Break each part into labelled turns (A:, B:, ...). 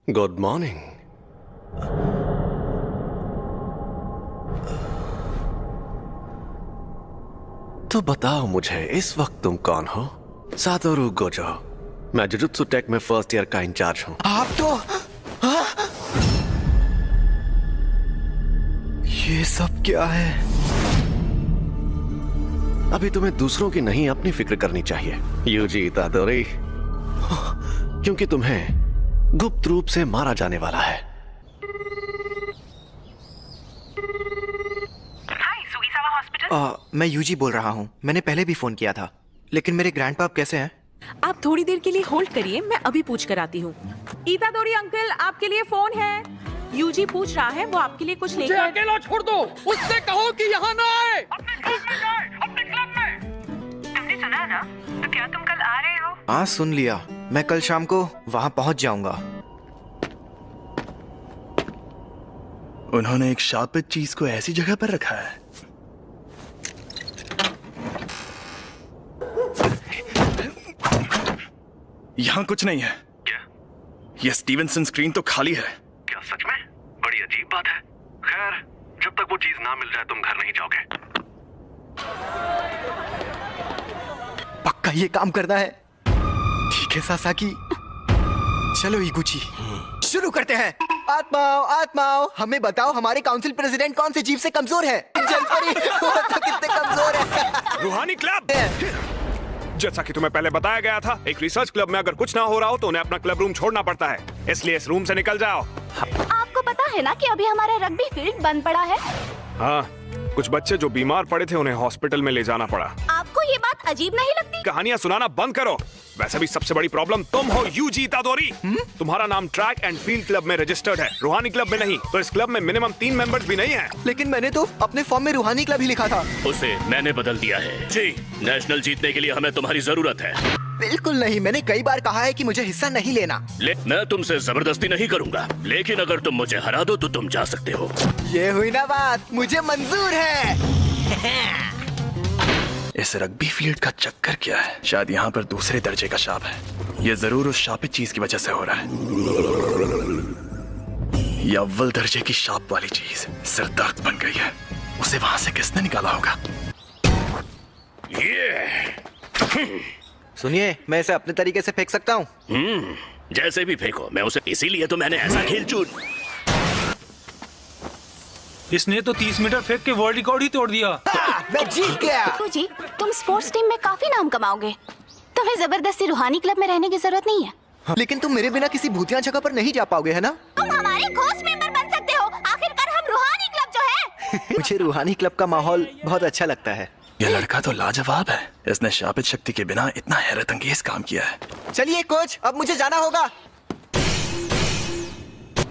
A: Good morning. तो बताओ मुझे इस वक्त तुम कौन हो? Satoru Gojo. मैं जुजुत्सु टेक में फर्स्ट ईयर का इंचार्ज हूं।
B: आप तो ये सब क्या है?
A: अभी तुम्हें दूसरों की नहीं अपनी फिक्र करनी चाहिए यूजी इतादोरी, क्योंकि तुम्हें गुप्त रूप से मारा जाने वाला है।
B: मैं यूजी बोल रहा हूँ। मैंने पहले भी फोन किया था, लेकिन मेरे ग्रैंडपा कैसे हैं?
C: आप थोड़ी देर के लिए होल्ड करिए, मैं अभी पूछ कर आती हूँ। इतादोरी अंकल, आपके लिए फोन है। यूजी पूछ रहा है, वो आपके लिए कुछ लेकर।
D: अकेला छोड़ दो, उससे कहो कि यहाँ ना आए।
E: अपने क्लब में जाए, अपने क्लब में। तुमने सुना ना? तो क्या तुम कल आ रहे हो?
B: हाँ सुन लिया। मैं कल शाम को वहाँ पहुँच जाऊंगा।
F: उन्होंने एक शापित चीज को ऐसी जगह पर रखा है। यहाँ कुछ नहीं है।
A: क्या?
F: ये स्टीवनसन स्क्रीन तो खाली है।
A: क्या सच में? बड़ी अजीब बात है। खैर, जब तक वो चीज ना मिल जाए तुम घर नहीं जाओगे।
B: पक्का ये काम करना है। ठीक है सासाकी, चलो इगुची, शुरू करते हैं। आत्माओं आत्माओं, हमें बताओ हमारे काउंसिल प्रेसिडेंट कौन से जीव से कमजोर है? जलपरी वो तो कितने कमजोर है।
G: रूहानी क्लब। जैसा कि तुम्हें पहले बताया गया था, एक रिसर्च क्लब में अगर कुछ ना हो रहा हो तो उन्हें अपना क्लब रूम छोड़ना पड़ता है, इसलिए इस रूम से निकल जाओ।
H: आपको पता है ना कि अभी हमारा रग्बी फील्ड बंद पड़ा है।
G: हाँ, कुछ बच्चे जो बीमार पड़े थे उन्हें हॉस्पिटल में ले जाना पड़ा।
H: आपको ये बात अजीब नहीं लगती?
G: कहानियां सुनाना बंद करो। वैसे भी सबसे बड़ी प्रॉब्लम तुम हो यूजी इतादोरी। तुम्हारा नाम ट्रैक एंड फील्ड क्लब में रजिस्टर्ड है, रूहानी क्लब में नहीं। तो इस क्लब में मिनिमम 3 मेंबर्स भी नहीं है।
B: लेकिन मैंने तो अपने फॉर्म में रूहानी क्लब ही लिखा था।
I: उसे मैंने बदल दिया है। जी, नेशनल जीतने के लिए हमें तुम्हारी जरूरत है।
B: बिल्कुल नहीं, मैंने कई बार कहा है कि मुझे हिस्सा नहीं लेना।
I: मैं तुमसे जबरदस्ती नहीं करूंगा, लेकिन अगर तुम मुझे हरा दो तो तुम जा सकते हो।
B: ये हुई ना बात, मुझे मंजूर है।
F: इस रग्बी फील्ड का चक्कर क्या है? शायद यहाँ पर दूसरे दर्जे का शाप है। ये जरूर उस शापित चीज की वजह से हो रहा है। ये अव्वल दर्जे की शाप वाली चीज सिर दर्द बन गई है। उसे वहां से किसने निकाला होगा?
B: सुनिए, मैं इसे अपने तरीके से फेंक सकता हूँ।
I: जैसे भी फेंको, मैं उसे इसीलिए तो मैंने ऐसा खेल चून।
D: इसने तो 30 मीटर फेंक के वर्ल्ड रिकॉर्ड ही तोड़ दिया।
B: मैं जीत गया।
H: जी, तुम स्पोर्ट्स टीम में काफी नाम कमाओगे। तुम्हें जबरदस्ती रूहानी क्लब में रहने की जरूरत नहीं है।
B: लेकिन तुम मेरे बिना किसी भूतिया जगह पर नहीं जा पाओगे, है ना?
H: तुम हमारे घोस्ट मेंबर बन सकते हो। आखिरकार हम रूहानी क्लब जो है।
B: मुझे रूहानी क्लब का माहौल बहुत अच्छा लगता है।
F: यह लड़का तो लाजवाब है। इसने शापित शक्ति के बिना इतना हैरत अंगेज काम किया है।
B: चलिए कोच, अब मुझे जाना होगा।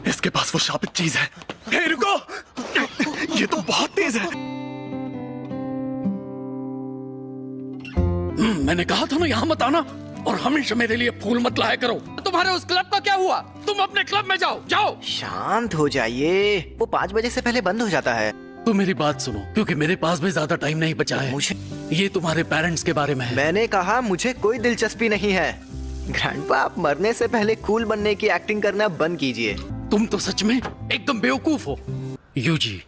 F: इसके पास वो शापित चीज है। हे रुको, ये तो बहुत तेज है।
D: मैंने कहा था ना यहाँ मत आना, और हमेशा मेरे लिए फूल मत लाया करो। तुम्हारे उस क्लब का क्या हुआ? तुम अपने क्लब में जाओ, जाओ।
B: शांत हो जाइए, वो 5 बजे से पहले बंद हो जाता है।
D: तो मेरी बात सुनो, क्योंकि मेरे पास भी ज्यादा टाइम नहीं बचा है।
B: मुझे
D: ये तुम्हारे पेरेंट्स के बारे में है।
B: मैंने कहा मुझे कोई दिलचस्पी नहीं है। ग्रैंडपा, आप मरने से पहले कूल बनने की एक्टिंग करना बंद कीजिए।
D: तुम तो सच में एकदम बेवकूफ हो यूजी।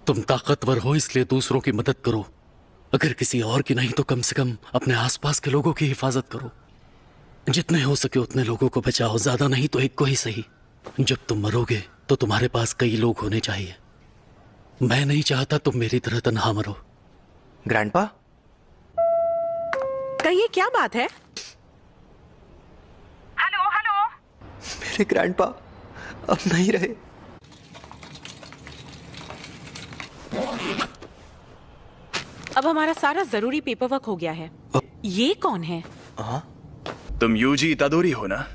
D: तुम ताकतवर हो इसलिए दूसरों की मदद करो। अगर किसी और की नहीं तो कम से कम अपने आसपास के लोगों की हिफाजत करो। जितने हो सके उतने लोगों को बचाओ, ज्यादा नहीं तो एक को ही सही। जब तुम मरोगे तो तुम्हारे पास कई लोग होने चाहिए। मैं नहीं चाहता तुम मेरी तरह तन्हा मरो।
B: ग्रैंडपा,
C: कहिए क्या बात है?
E: Hello hello.
B: मेरे ग्रैंडपा अब नहीं रहे।
C: अब हमारा सारा जरूरी पेपर वर्क हो गया है। ये कौन है?
F: तुम यूजी इतादोरी हो ना?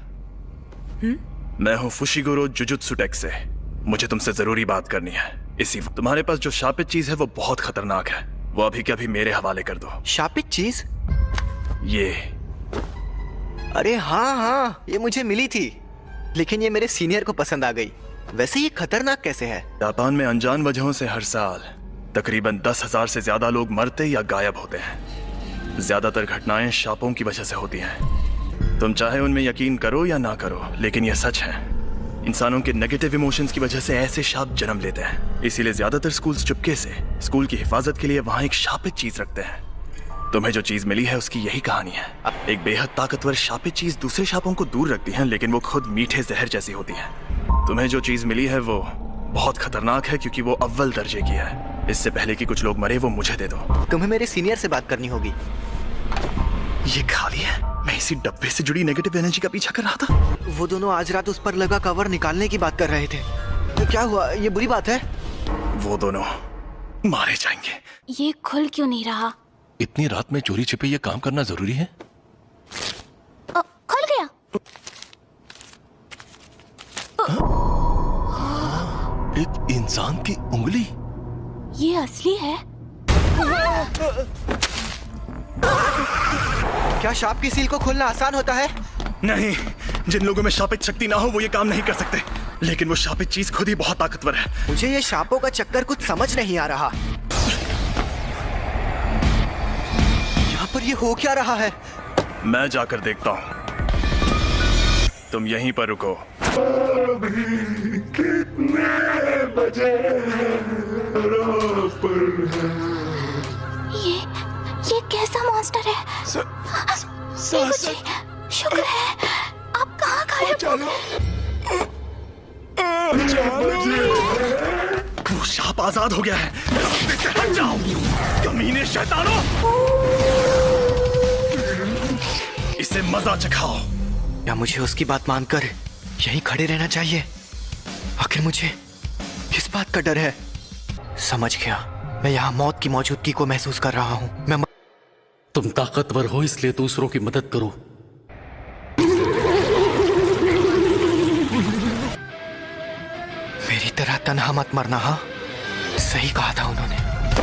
F: मैं हूँ फुशिगोरो जुजुत्सु टेक से। मुझे तुमसे जरूरी बात करनी है। इसी तुम्हारे पास जो शापित चीज है वो बहुत खतरनाक है। वो अभी के अभी मेरे हवाले कर दो।
B: शापित चीज?
F: ये
B: अरे हाँ हाँ, ये मुझे मिली थी, लेकिन ये मेरे सीनियर को पसंद आ गई। वैसे ये खतरनाक कैसे है?
F: जापान में अनजान वजहों से हर साल तकरीबन 10,000 से ज्यादा लोग मरते या गायब होते हैं। ज्यादातर घटनाएं शापों की वजह से होती हैं। तुम चाहे उनमें यकीन करो या ना करो, लेकिन यह सच है। इंसानों के नेगेटिव इमोशंस की वजह से ऐसे शाप जन्म लेते हैं। इसीलिए ज्यादातर स्कूल्स चुपके से स्कूल की हिफाजत के लिए वहाँ एक शापित चीज रखते हैं। तुम्हें जो चीज मिली है उसकी यही कहानी है। एक बेहद ताकतवर शापित चीज दूसरे शापों को दूर रखती है, लेकिन वो खुद मीठे जहर जैसी होती है। तुम्हें जो चीज मिली है वो बहुत खतरनाक है, क्योंकि वो अव्वल दर्जे की है। इससे पहले कि कुछ लोग मरे, वो मुझे दे दो।
B: तुम्हें मेरे सीनियर से बात करनी होगी।
F: ये खाली है। मैं इसी डब्बे से जुड़ी नेगेटिव एनर्जी का पीछा कर रहा था।
B: वो दोनों आज रात उस पर लगा कवर निकालने की बात कर रहे थे। तो क्या हुआ? ये बुरी बात है?
F: वो दोनों मारे जाएंगे।
H: ये खुल क्यों नहीं रहा?
J: इतनी रात में चोरी छिपे ये काम करना जरूरी है?
H: खुल गया।
J: एक इंसान की उंगली।
H: ये असली है?
B: क्या शाप की सील को खोलना आसान होता है?
F: नहीं, जिन लोगों में शापित शक्ति ना हो वो ये काम नहीं कर सकते। लेकिन वो शापित चीज खुद ही बहुत ताकतवर है।
B: मुझे ये शापों का चक्कर कुछ समझ नहीं आ रहा। यहाँ पर ये हो क्या रहा है?
F: मैं जाकर देखता हूँ। तुम यहीं पर रुको।
H: कितने बजे ये कैसा मॉन्स्टर है? जी, शुक्र है आप कहाँ खड़े हो?
F: वो शाप आजाद हो गया है। रास्ते से हट जाओ, कमीने शैतानों। इसे मजा चखाओ।
B: या मुझे उसकी बात मानकर यहीं खड़े रहना चाहिए? आखिर मुझे किस बात का डर है? समझ गया, मैं यहाँ मौत की मौजूदगी को महसूस कर रहा हूँ।
D: तुम ताकतवर हो इसलिए दूसरों की मदद करो।
B: मेरी तरह तन्हा मत मरना। हाँ, सही कहा था उन्होंने।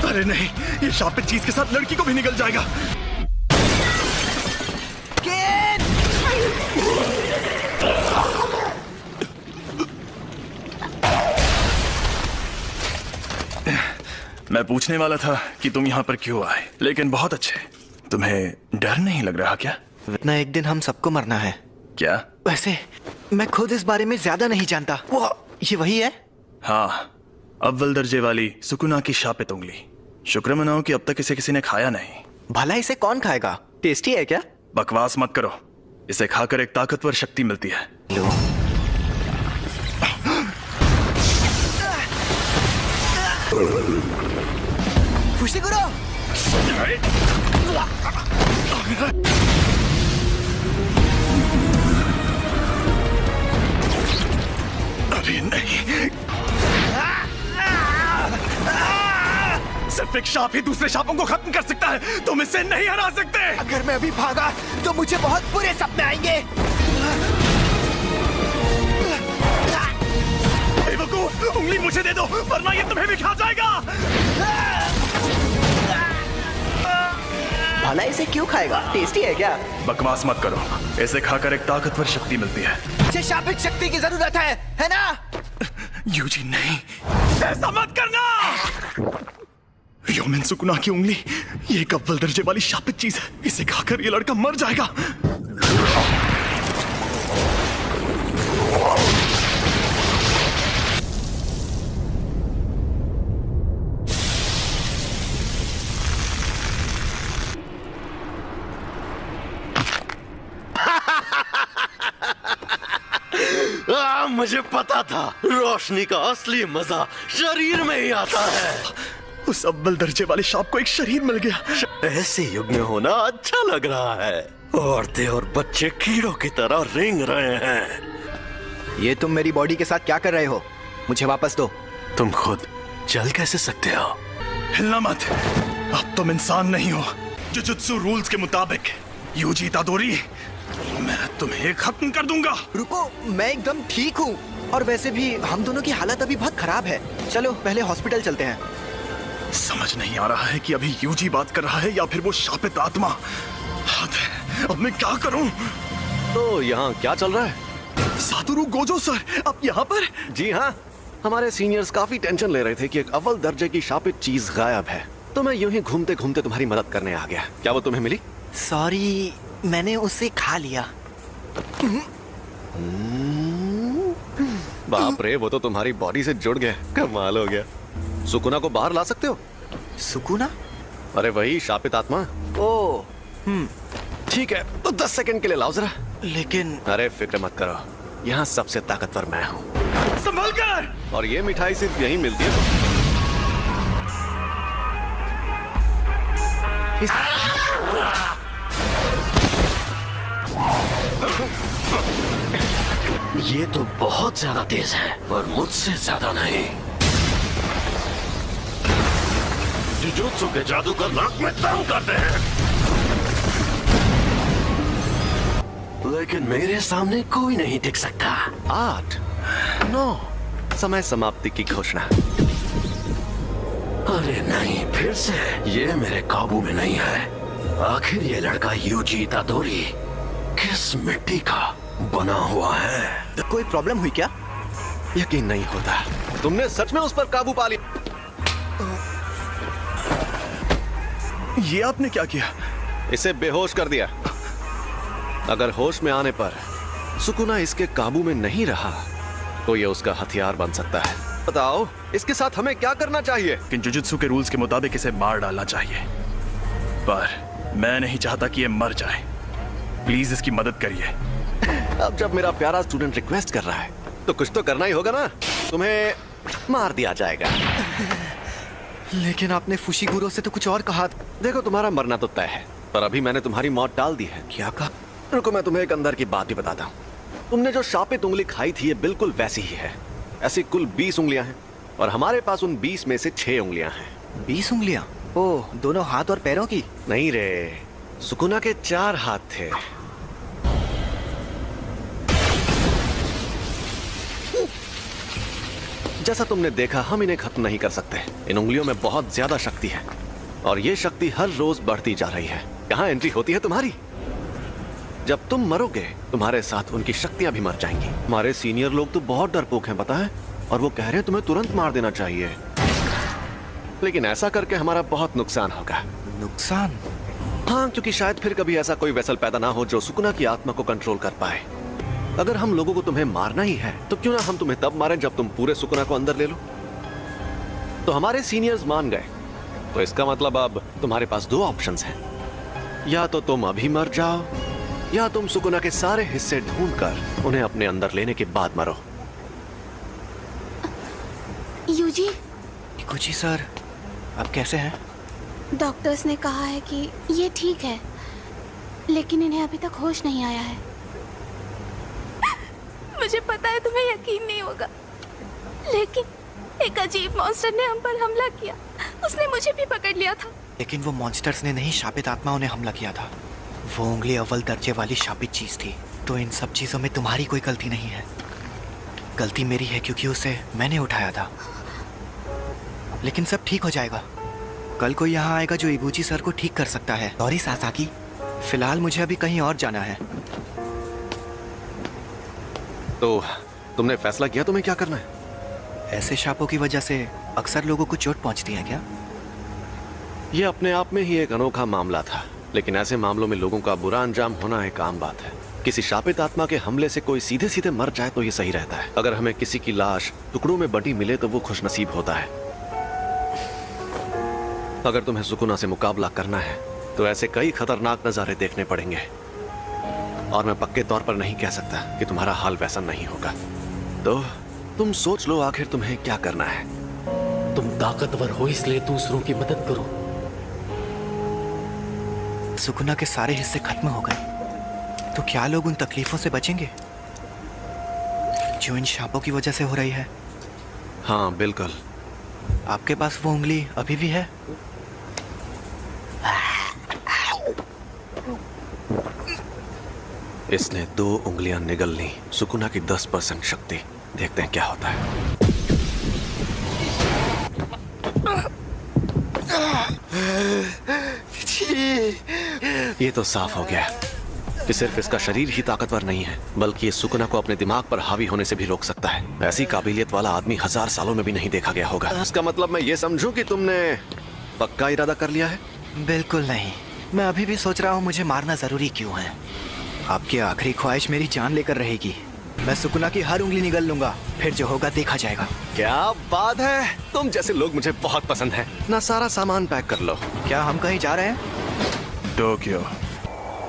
F: अरे नहीं, ये शापित चीज के साथ लड़की को भी निकल जाएगा। मैं पूछने वाला था कि तुम यहाँ पर क्यों आए, लेकिन बहुत अच्छे। तुम्हें डर नहीं लग रहा क्या?
B: इतना एक दिन हम सबको मरना है।
F: क्या?
B: वैसे मैं खुद इस बारे में ज्यादा नहीं जानता। वो ये वही है?
F: हाँ, अव्वल दर्जे वाली सुकुना की शापित उंगली। शुक्र मनाओ कि अब तक इसे किसी ने खाया नहीं।
B: भला इसे कौन खाएगा? टेस्टी है क्या?
F: बकवास मत करो। इसे खाकर एक ताकतवर शक्ति मिलती है।
B: लो। फुशिगुरो!
F: अरे नहीं, सिर्फ एक शाप ही दूसरे शापों को खत्म कर सकता है। तुम इसे नहीं हरा सकते।
B: अगर मैं अभी भागा तो मुझे बहुत बुरे सपने आएंगे।
F: बेवकूफ, उंगली मुझे दे दो वरना ये तुम्हें भी खा जाएगा।
B: भला इसे क्यों खाएगा? टेस्टी है क्या?
F: बकवास मत करो। इसे खाकर एक ताकतवर शक्ति मिलती है।
B: मुझे शापित शक्ति की जरूरत है ना?
F: यूजी नहीं, ऐसा मत करना। योमिन सुकुना की उंगली, ये एक अव्वल दर्जे वाली शापित चीज है। इसे खाकर ये लड़का मर जाएगा।
I: मुझे पता था, रोशनी का असली मजा शरीर में ही आता है।
F: उस अव्वल दर्जे वाले शाप को एक शरीर मिल गया।
I: ऐसे युग में होना अच्छा लग रहा है। औरतें और बच्चे कीड़ों की तरह रेंग रहे हैं।
B: ये तुम मेरी बॉडी के साथ क्या कर रहे हो? मुझे वापस दो।
I: तुम खुद चल कैसे सकते हो?
F: हिलना मत, अब तुम इंसान नहीं हो। जुजुत्सु रूल्स के मुताबिक यूजी इतादोरी, मैं तुम्हें खत्म कर दूंगा।
B: रुको, मैं एकदम ठीक हूँ। और वैसे भी हम दोनों की हालत अभी बहुत खराब है। चलो पहले हॉस्पिटल चलते हैं।
F: समझ नहीं आ रहा है कि अभी यूजी बात कर रहा है या फिर वो शापित आत्मा। अब मैं क्या करूं?
A: तो यहाँ क्या चल रहा है?
F: सातोरु गोजो सर, आप यहाँ पर?
A: जी हाँ, हमारे सीनियर्स काफी टेंशन ले रहे थे कि एक अव्वल दर्जे की शापित चीज गायब है। तो मैं यूं ही घूमते घूमते तुम्हारी मदद करने आ गया। क्या वो तुम्हें मिली?
B: सॉरी, मैंने उसे खा लिया।
A: बाप रे, वो तो तुम्हारी बॉडी से जुड़ गया। कमाल हो गया। सुकुना को बाहर ला सकते हो?
B: सुकुना?
A: अरे वही शापित आत्मा।
B: ओ,
A: ठीक है, तो 10 सेकंड के लिए लाओ जरा।
B: लेकिन
A: अरे फिक्र मत करो, यहाँ सबसे ताकतवर मैं हूँ।
B: संभल कर।
A: और ये मिठाई सिर्फ यहीं मिलती है।
I: ये तो बहुत ज्यादा तेज है, पर मुझसे ज्यादा नहीं। जुजुत्सु के जादूगर नाक में दम करते हैं, लेकिन मेरे सामने कोई नहीं टिक सकता।
A: 8, 9, समय समाप्ति की घोषणा।
I: अरे नहीं, फिर से ये मेरे काबू में नहीं है। आखिर ये लड़का यूजी इतादोरी किस मिट्टी का बना हुआ है?
B: कोई प्रॉब्लम हुई क्या?
A: यकीन नहीं होता, तुमने सच में उस पर काबू पा लिया।
F: ये आपने क्या किया?
A: इसे बेहोश कर दिया। अगर होश में आने पर सुकुना इसके काबू में नहीं रहा तो ये उसका हथियार बन सकता है। बताओ, इसके साथ हमें क्या करना चाहिए?
F: कि जुजुत्सु के रूल्स के मुताबिक इसे मार डालना चाहिए, पर मैं नहीं चाहता कि ये मर जाए। प्लीज इसकी मदद करिए।
A: अब जब मेरा प्यारा स्टूडेंट रिक्वेस्ट कर रहा है तो कुछ तो करना ही होगा ना। तुम्हें मार दिया जाएगा।
B: लेकिन आपने फुशिगुरो से तो कुछ और कहा।
A: देखो, तुम्हारा मरना तो तय है, पर अभी मैंने तुम्हारी मौत टाल दी है।
B: क्या कहा?
A: रुको, मैं तुम्हें एक अंदर की बात ही बताता हूँ। तुमने जो शापित उंगली खाई थी, ये बिल्कुल वैसी ही है। ऐसी कुल 20 उंगलियां हैं और हमारे पास उन 20 में से 6 उंगलियां हैं।
B: 20 उंगलियां? ओह, दोनों हाथ और पैरों की?
A: नहीं रे, सुकुना के 4 हाथ थे। जैसा तुमने देखा, हम इन्हें खत्म नहीं कर सकते। इन उंगलियों में बहुत ज्यादा शक्ति है और ये शक्ति हर रोज बढ़ती जा रही है। कहाँ एंट्री होती है तुम्हारी? जब तुम मरोगे, तुम्हारे साथ उनकी शक्तियां भी मर जाएंगी। हमारे सीनियर लोग तो बहुत डरपोक हैं, पता है, और वो कह रहे हैं तुम्हें तुरंत मार देना चाहिए। लेकिन ऐसा करके हमारा बहुत नुकसान होगा।
B: नुकसान?
A: हाँ, क्योंकि शायद फिर कभी ऐसा कोई वेसल पैदा ना हो जो सुकुना की आत्मा को कंट्रोल कर पाए। अगर हम लोगों को तुम्हें मारना ही है तो क्यों ना हम तुम्हें तब मारें जब तुम पूरे सुकुना को अंदर ले लो। तो हमारे सीनियर्स मान गए, तो इसका मतलब अब तुम्हारे पास 2 ऑप्शंस हैं। या तो तुम अभी मर जाओ, या तुम सुकुना के सारे हिस्से ढूंढकर उन्हें अपने अंदर लेने के बाद मरो।
H: यूजी,
B: इकुची सर, आप कैसे हैं?
H: डॉक्टर्स ने कहा है कि ये ठीक है, लेकिन इन्हें अभी तक होश नहीं आया है। मुझे पता है तुम्हें यकीन नहीं होगा, लेकिन एक अजीब मॉन्स्टर ने हम पर हमला किया। उसने मुझे भी पकड़ लिया था।
B: लेकिन वो मॉन्स्टर्स ने नहीं, शापित आत्माओं ने हमला किया था। वो उंगली अव्वल दर्जे वाली शापित चीज थी। तो इन सब चीजों में तुम्हारी कोई गलती नहीं है। गलती मेरी है क्योंकि उसे मैंने उठाया था। लेकिन सब ठीक हो जाएगा। कल कोई यहाँ आएगा जो इबुची सर को ठीक कर सकता है। सॉरी सासाकी, फिलहाल मुझे अभी कहीं और जाना है।
A: तो तुमने फैसला किया तुम्हें क्या करना है?
B: ऐसे शापों की वजह से अक्सर लोगों को चोट पहुंचती है क्या?
A: यह अपने आप में ही एक अनोखा मामला था, लेकिन ऐसे मामलों में लोगों का बुरा अंजाम होना एक आम बात है। किसी शापित आत्मा के हमले से कोई सीधे सीधे मर जाए तो ये सही रहता है। अगर हमें किसी की लाश टुकड़ों में बटी मिले तो वो खुशनसीब होता है। अगर तुम्हें सुकुना से मुकाबला करना है तो ऐसे कई खतरनाक नजारे देखने पड़ेंगे, और मैं पक्के तौर पर नहीं कह सकता कि तुम्हारा हाल वैसा नहीं होगा। तो तुम सोच लो आखिर तुम्हें क्या करना है।
D: तुम ताकतवर हो इसलिए दूसरों की मदद करो।
B: सुकुना के सारे हिस्से खत्म हो गए तो क्या लोग उन तकलीफों से बचेंगे जो इन शापों की वजह से हो रही है?
A: हाँ बिल्कुल।
B: आपके पास वो उंगली अभी भी है?
A: इसने 2 उंगलियां निगल ली। सुकुना की 10% शक्ति। देखते हैं क्या होता है। ये तो साफ हो गया कि सिर्फ इसका शरीर ही ताकतवर नहीं है, बल्कि ये सुकुना को अपने दिमाग पर हावी होने से भी रोक सकता है। ऐसी काबिलियत वाला आदमी 1000 सालों में भी नहीं देखा गया होगा। इसका मतलब मैं ये समझूं कि तुमने पक्का इरादा कर लिया है?
B: बिल्कुल नहीं। मैं अभी भी सोच रहा हूँ मुझे मारना जरूरी क्यों है। आपकी आखिरी ख्वाहिश मेरी जान लेकर रहेगी। मैं सुकुना की हर उंगली निगल लूंगा, फिर जो होगा देखा जाएगा।
A: क्या बात है, तुम जैसे लोग मुझे बहुत पसंद हैं। ना सारा सामान पैक कर लो।
B: क्या हम कहीं जा रहे हैं?
F: टोक्यो।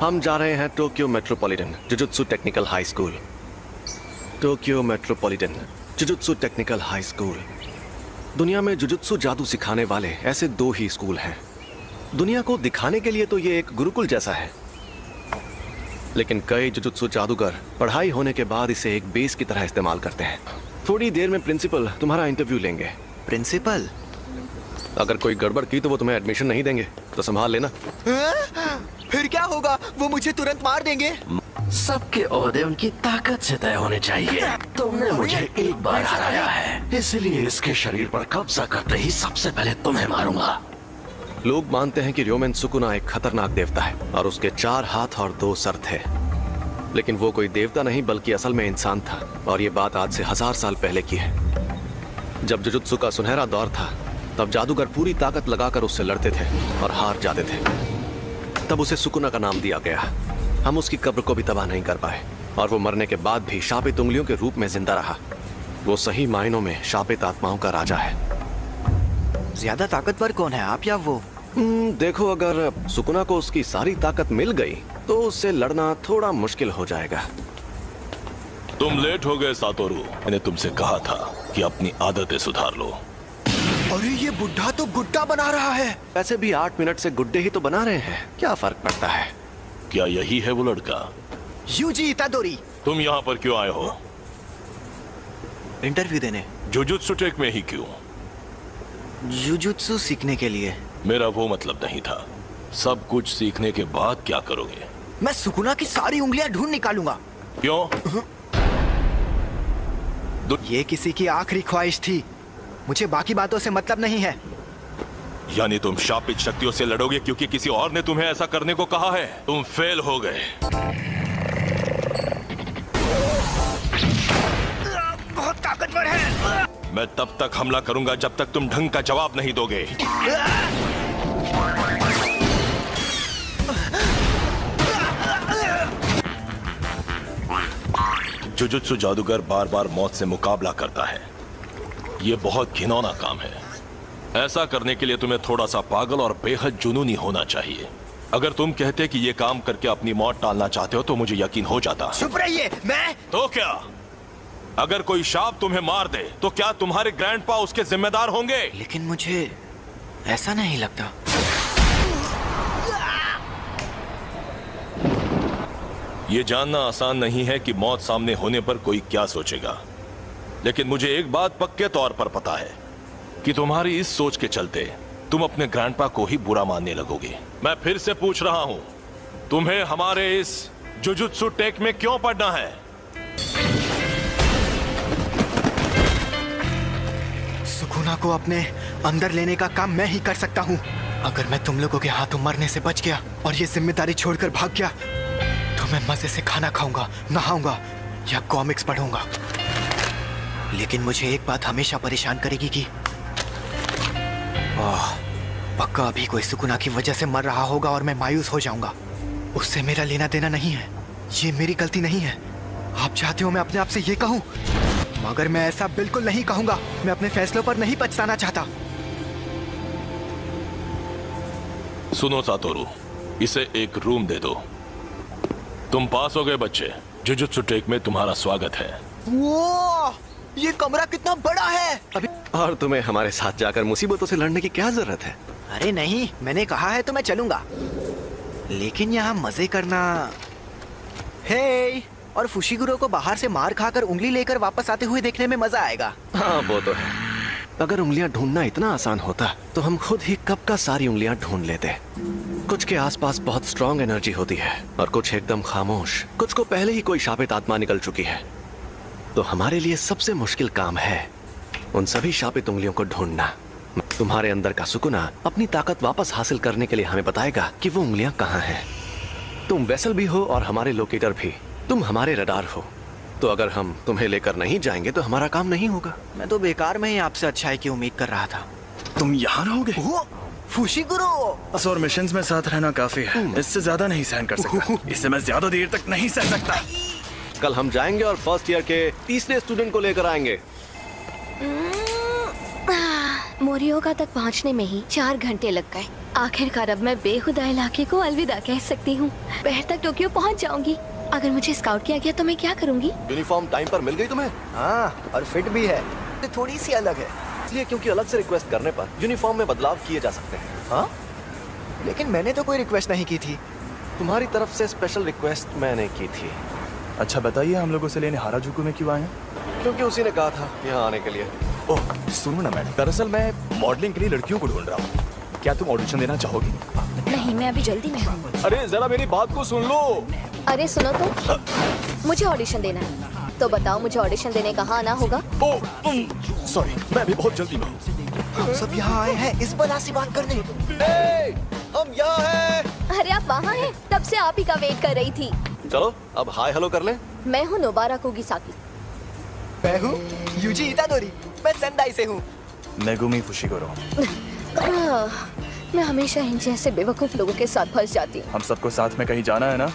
A: हम जा रहे हैं Tokyo metropolitan jujutsu technical high school. Tokyo metropolitan jujutsu technical high school. दुनिया में जुजुत्सु जादू सिखाने वाले ऐसे 2 ही स्कूल हैं। दुनिया को दिखाने के लिए तो ये एक गुरुकुल जैसा है, लेकिन कई जुजुत्सु जादूगर पढ़ाई होने के बाद इसे एक बेस की तरह इस्तेमाल करते हैं। थोड़ी देर में प्रिंसिपल तुम्हारा इंटरव्यू लेंगे।
B: प्रिंसिपल?
A: अगर कोई गड़बड़ की तो वो तुम्हें एडमिशन नहीं देंगे, तो संभाल लेना।
B: फिर क्या होगा? वो मुझे तुरंत मार देंगे।
I: सबके ओहदे उनकी ताकत से तय होने चाहिए। तुमने मुझे एक बार हराया है, इसलिए इसके शरीर पर कब्जा करते ही सबसे पहले तुम्हें मारूंगा।
A: लोग मानते हैं कि र्योमेन सुकुना एक खतरनाक देवता है और उसके 4 हाथ और 2 सर थे, लेकिन वो कोई देवता नहीं बल्कि असल में इंसान था। और ये बात आज से 1000 साल पहले की है। जब जुजुत्सु का सुनहरा दौर था, तब जादूगर पूरी ताकत लगाकर उससे लड़ते थे और हार जाते थे। तब उसे सुकुना का नाम दिया गया। हम उसकी कब्र को भी तबाह नहीं कर पाए और वो मरने के बाद भी शापित उंगलियों के रूप में जिंदा रहा। वो सही मायनों में शापित आत्माओं का राजा है।
B: ज्यादा ताकतवर कौन है, आप या वो?
A: देखो, अगर सुकुना को उसकी सारी ताकत मिल गई तो उससे लड़ना थोड़ा मुश्किल हो जाएगा।
J: तुम लेट हो गए सातोरू। मैंने तुमसे कहा था कि अपनी आदतें सुधार लो।
B: अरे ये बुढ़ा तो गुड्डा बना रहा है।
A: वैसे भी 8 मिनट से गुड्डे ही तो बना रहे हैं, क्या फर्क पड़ता है?
J: क्या यही है वो लड़का?
B: यूजी इतादोरी।
J: तुम यहाँ पर क्यों आए हो?
B: इंटरव्यू देने।
J: जुजुत्सु टेक में ही क्यों?
B: जुजुत्सु सीखने के लिए।
J: मेरा वो मतलब नहीं था। सब कुछ सीखने के बाद क्या करोगे?
B: मैं सुकुना की सारी उंगलियां ढूंढ निकालूंगा।
J: क्यों?
B: ये किसी की आखिरी ख्वाहिश थी, मुझे बाकी बातों से मतलब नहीं है।
J: यानी तुम शापित शक्तियों से लड़ोगे क्योंकि किसी और ने तुम्हें ऐसा करने को कहा है? तुम फेल हो गए।
B: बहुत ताकतवर है।
J: मैं तब तक हमला करूंगा जब तक तुम ढंग का जवाब नहीं दोगे। जुजुत्सु जादूगर बार बार मौत से मुकाबला करता है। यह बहुत घिनौना काम है। ऐसा करने के लिए तुम्हें थोड़ा सा पागल और बेहद जुनूनी होना चाहिए। अगर तुम कहते कि ये काम करके अपनी मौत टालना चाहते हो तो मुझे यकीन हो जाता।
B: चुप रहिए। मैं
J: तो क्या? अगर कोई शाप तुम्हें मार दे तो क्या तुम्हारे ग्रैंडपा उसके जिम्मेदार होंगे?
B: लेकिन मुझे ऐसा नहीं लगता।
J: ये जानना आसान नहीं है कि मौत सामने होने पर कोई क्या सोचेगा, लेकिन मुझे एक बात पक्के तौर पर पता है कि तुम्हारी इस सोच के चलते तुम अपने ग्रैंडपा को ही बुरा मानने लगोगे। मैं फिर से पूछ रहा हूं, तुम्हें हमारे इस जुजुत्सु टेक में क्यों पढ़ना है?
B: सुकुना को अपने अंदर लेने का काम मैं ही कर सकता हूँ। अगर मैं तुम लोगों के हाथों मरने से बच गया और ये जिम्मेदारी छोड़कर भाग गया तो मैं मजे से खाना खाऊंगा, नहाऊंगा या कॉमिक्स पढ़ूंगा। लेकिन मुझे एक बात हमेशा परेशान करेगी कि पक्का अभी कोई सुकुना की वजह से मर रहा होगा और मैं मायूस हो जाऊंगा। उससे मेरा लेना देना नहीं है, ये मेरी गलती नहीं है। आप चाहते हो मैं अपने आप से ये कहूं, मगर मैं ऐसा बिल्कुल नहीं कहूंगा। मैं अपने फैसलों पर नहीं पछताना चाहता।
J: सुनो सातोरू, इसे एक रूम दे दो। तुम पास हो गए बच्चे। जुजुत्सु टेक में तुम्हारा स्वागत है।
B: वो ये कमरा कितना बड़ा है।
A: अभी और तुम्हें हमारे साथ जाकर मुसीबतों से लड़ने की क्या जरूरत है?
B: अरे नहीं, मैंने कहा है तो मैं चलूंगा, लेकिन यहाँ मजे करना। हे, और फुशिगुरो को बाहर से मार खाकर उंगली लेकर वापस आते हुए देखने में मजा आएगा।
A: हाँ वो तो है। अगर उंगलियां ढूंढना इतना आसान होता तो हम खुद ही कब का सारी उंगलियां ढूंढ लेते। कुछ के आसपास बहुत स्ट्रॉन्ग एनर्जी होती है और कुछ एकदम खामोश। कुछ को पहले ही कोई शापित आत्मा निकल चुकी है। तो हमारे लिए सबसे मुश्किल काम है उन सभी शापित उंगलियों को ढूंढना। तुम्हारे अंदर का सुकुना अपनी ताकत वापस हासिल करने के लिए हमें बताएगा कि वो उंगलियां कहाँ हैं। तुम वेसल भी हो और हमारे लोकेटर भी। तुम हमारे रडार हो, तो अगर हम तुम्हें लेकर नहीं जाएंगे तो हमारा काम नहीं होगा।
B: मैं तो बेकार में ही आपसे अच्छाई की उम्मीद कर रहा था।
F: तुम यहाँ रहोगे?
B: फुशिगुरो।
F: और मिशंस में साथ रहना काफी है, इससे ज्यादा नहीं सहन कर सकता। इसे मैं ज्यादा देर तक नहीं सह सकता।
A: कल हम जाएंगे और फर्स्ट ईयर के तीसरे स्टूडेंट को लेकर आएंगे।
H: मोरियोगा तक पहुंचने में ही 4 घंटे लग गए। आखिरकार अब मैं बेखुदा इलाके को अलविदा कह सकती हूँ। दोपहर तक टोक्यो पहुंच जाऊंगी। अगर मुझे स्काउट किया गया तो मैं क्या करूंगी?
A: यूनिफॉर्म टाइम पर मिल गई तुम्हें?
B: हाँ, और फिट भी है, तो थोड़ी सी अलग है।
A: इसलिए क्योंकि अलग से रिक्वेस्ट करने पर यूनिफॉर्म में बदलाव किए जा सकते हैं।
B: हाँ, लेकिन मैंने तो कोई रिक्वेस्ट नहीं की थी।
A: तुम्हारी तरफ से स्पेशल रिक्वेस्ट मैंने की थी।
F: अच्छा बताइए, हम लोग उसे लेने हाराजुकु में क्यों आए हैं?
A: क्योंकि उसी ने कहा था यहाँ आने के लिए।
K: ओह सुनो ना मैडम, दरअसल मैं मॉडलिंग के लिए लड़कियों को ढूंढ रहा हूँ। क्या तुम ऑडिशन देना चाहोगी?
H: नहीं, मैं अभी जल्दी में हूँ।
K: अरे जरा मेरी बात को सुन लो।
H: अरे सुनो तो, मुझे ऑडिशन देना है, तो बताओ मुझे ऑडिशन देने कहाँ आना होगा?
K: ओह सॉरी, मैं भी बहुत जल्दी में हूँ।
B: हम सब यहाँ आए हैं इस बला से बात करने।
A: हम यहाँ हैं।
H: अरे आप वहाँ हैं? तब से आप ही का वेट कर रही थी।
A: चलो अब हाय हेलो कर लें।
H: मैं हूँ नोबारा कुगिसाकी।
B: मैं हूँ यूजी इतादोरी। मैं सेंदाई से हूँ।
F: Megumi Fushiguro.
H: मैं हमेशा इन जैसे बेवकूफ लोगों के साथ फंस जाती हूँ।
F: हम सबको साथ में कहीं जाना है ना?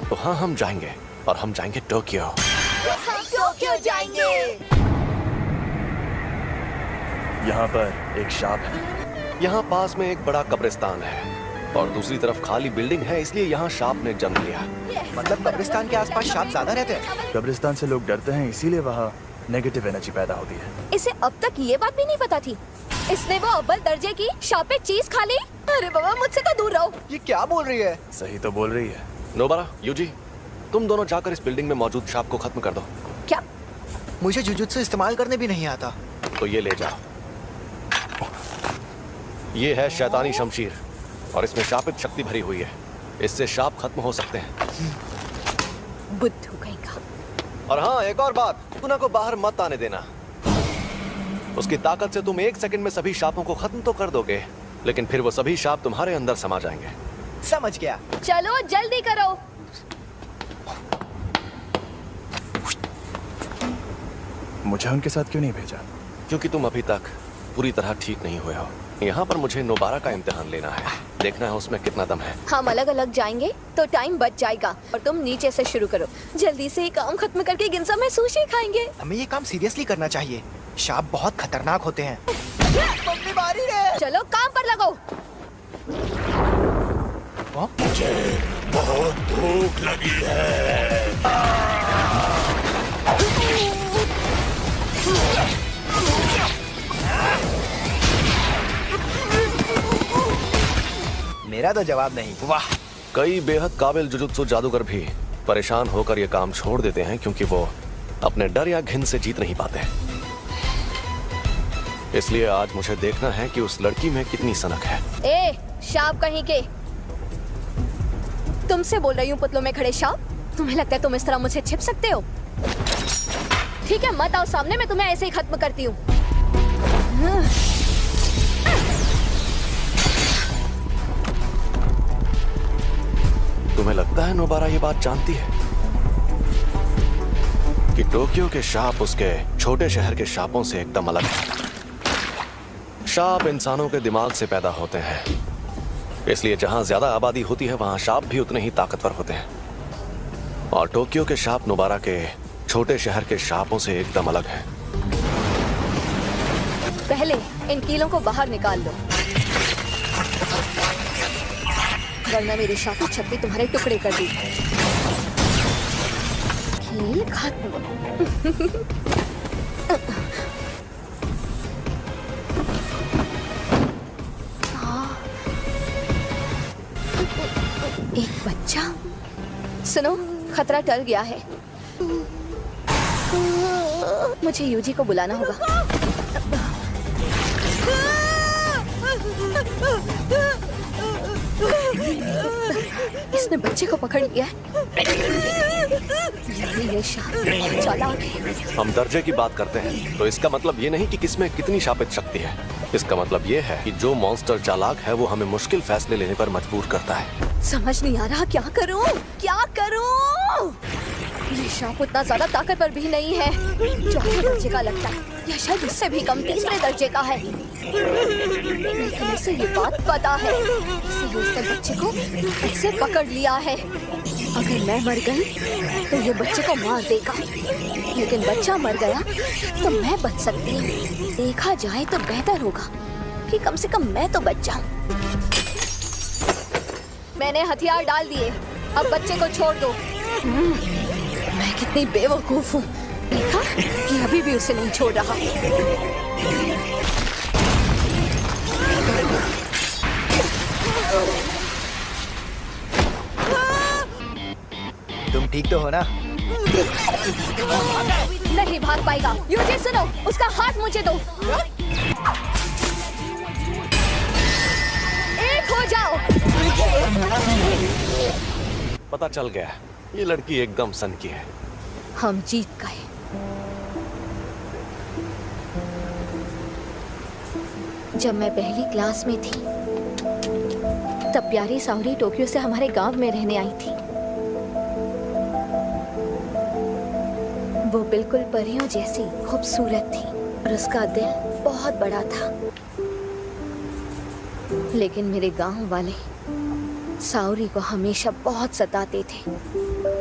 A: तो हाँ, हम जाएंगे और हम जाएंगे टोक्यो।
H: टोक्यो जाएंगे।
F: यहाँ पर एक शाप है।
A: यहाँ पास में एक बड़ा कब्रिस्तान है और दूसरी तरफ खाली बिल्डिंग है, इसलिए यहाँ शाप ने जन्म लिया।
B: मतलब कब्रिस्तान के आसपास शाप ज्यादा रहते हैं।
F: कब्रिस्तान से लोग डरते हैं, इसीलिए वहाँ नेगेटिव एनर्जी पैदा होती है।
H: इसे अब तक ये बात भी नहीं पता थी। इसने वो अव्वल दर्जे की शापे चीज खा ली। अरे बाबा, मुझसे तो दूर रहो।
B: ये क्या बोल रही है?
F: सही तो बोल रही है।
A: नोबारा, यूजी, तुम दोनों जाकर इस बिल्डिंग में मौजूद शाप को खत्म कर दो।
H: क्या?
B: मुझे जुजुत्सु इस्तेमाल करने भी नहीं आता।
A: तो ये ले जाओ। ये है शैतानी शमशीर और इसमें शापित शक्ति भरी हुई है। इससे शाप खत्म हो सकते हैं।
H: बुद्धू कहीं का।
A: और हाँ, एक और बात, सुकुना को बाहर मत आने देना। उसकी ताकत से तुम 1 सेकंड में सभी शापों को खत्म तो कर दोगे, लेकिन फिर वो सभी शाप तुम्हारे अंदर समा जाएंगे।
B: समझ गया।
H: चलो जल्दी करो।
F: मुझे उनके साथ क्यों नहीं भेजा?
A: क्योंकि तुम अभी तक पूरी तरह ठीक नहीं हुए हो। यहाँ पर मुझे नोबारा का इम्तिहान लेना है, देखना है उसमें कितना दम है।
H: हम अलग अलग जाएंगे तो टाइम बच जाएगा। और तुम नीचे से शुरू करो। जल्दी से काम खत्म करके गिंजा में सुशी खाएंगे।
B: हमें ये काम सीरियसली करना चाहिए। शाप बहुत खतरनाक होते हैं। मम्मी मारी रे।
H: चलो काम पर लगो।
K: मुझे बहुत भूख लगी है।
B: मेरा तो जवाब नहीं।
A: वाह, कई बेहद काबिल जुजुत्सु जादूगर भी परेशान होकर ये काम छोड़ देते हैं क्योंकि वो अपने डर या घिन से जीत नहीं पाते। इसलिए आज मुझे देखना है कि उस लड़की में कितनी सनक है।
H: ए, शाप कहीं के। तुमसे बोल रही हूँ पुतलों में खड़े शाप। तुम्हें लगता है तुम इस तरह मुझसे छिप सकते हो? ठीक है, मत आओ सामने, मैं तुम्हें ऐसे ही खत्म करती हूँ।
A: तुम्हें लगता है नोबारा ये बात जानती है कि टोक्यो के शाप उसके छोटे शहर के शापों से एकदम अलग है। शाप इंसानों के दिमाग से पैदा होते हैं, इसलिए जहां ज्यादा आबादी होती है वहां शाप भी उतने ही ताकतवर होते हैं। और टोक्यो के शाप नोबारा के छोटे शहर के शापों से एकदम अलग है।
H: पहले इन कीलों को बाहर निकाल लो, वरना मेरी शाप छत्ती तुम्हारे टुकड़े कर दी। कील खत्म। एक बच्चा। सुनो, खतरा टल गया है। मुझे यूजी को बुलाना होगा। इसने बच्चे को पकड़ लिया है। ये चालाक है।
A: हम दर्जे की बात करते हैं तो इसका मतलब ये नहीं कि किसमें कितनी शापित शक्ति है। इसका मतलब ये है कि जो मॉन्स्टर चालाक है वो हमें मुश्किल फैसले लेने पर मजबूर करता है।
H: समझ नहीं आ रहा क्या करूं, क्या करूं? ये शाप उतना ज्यादा ताकतवर भी नहीं है। चौथे दर्जे का लगता है, या शायद उससे भी कम 3रे दर्जे का है। लेकिन उसे ये बात पता है, इसलिए उसने बच्चे को ऐसे पकड़ लिया है। अगर मैं मर गई तो ये बच्चे को मार देगा, लेकिन बच्चा मर गया तो मैं बच सकती हूँ। देखा जाए तो बेहतर होगा कि कम से कम मैं तो बच जाऊँ। मैंने हथियार डाल दिए, अब बच्चे को छोड़ दो। मैं कितनी बेवकूफ हूँ, देखा कि अभी भी उसे नहीं छोड़ रहा।
B: तुम ठीक तो हो ना?
H: नहीं भाग पाएगा। यूजी सुनो, उसका हाथ मुझे दो। एक हो जाओ।
A: पता चल गया, ये लड़की एकदम सन की है।
H: हम जीत गए। जब मैं पहली क्लास में थी तब प्यारी सावरी टोक्यो से हमारे गांव में रहने आई थी। वो बिल्कुल परियों जैसी खूबसूरत थी और उसका दिल बहुत बड़ा था। लेकिन मेरे गांव वाले सावरी को हमेशा बहुत सताते थे,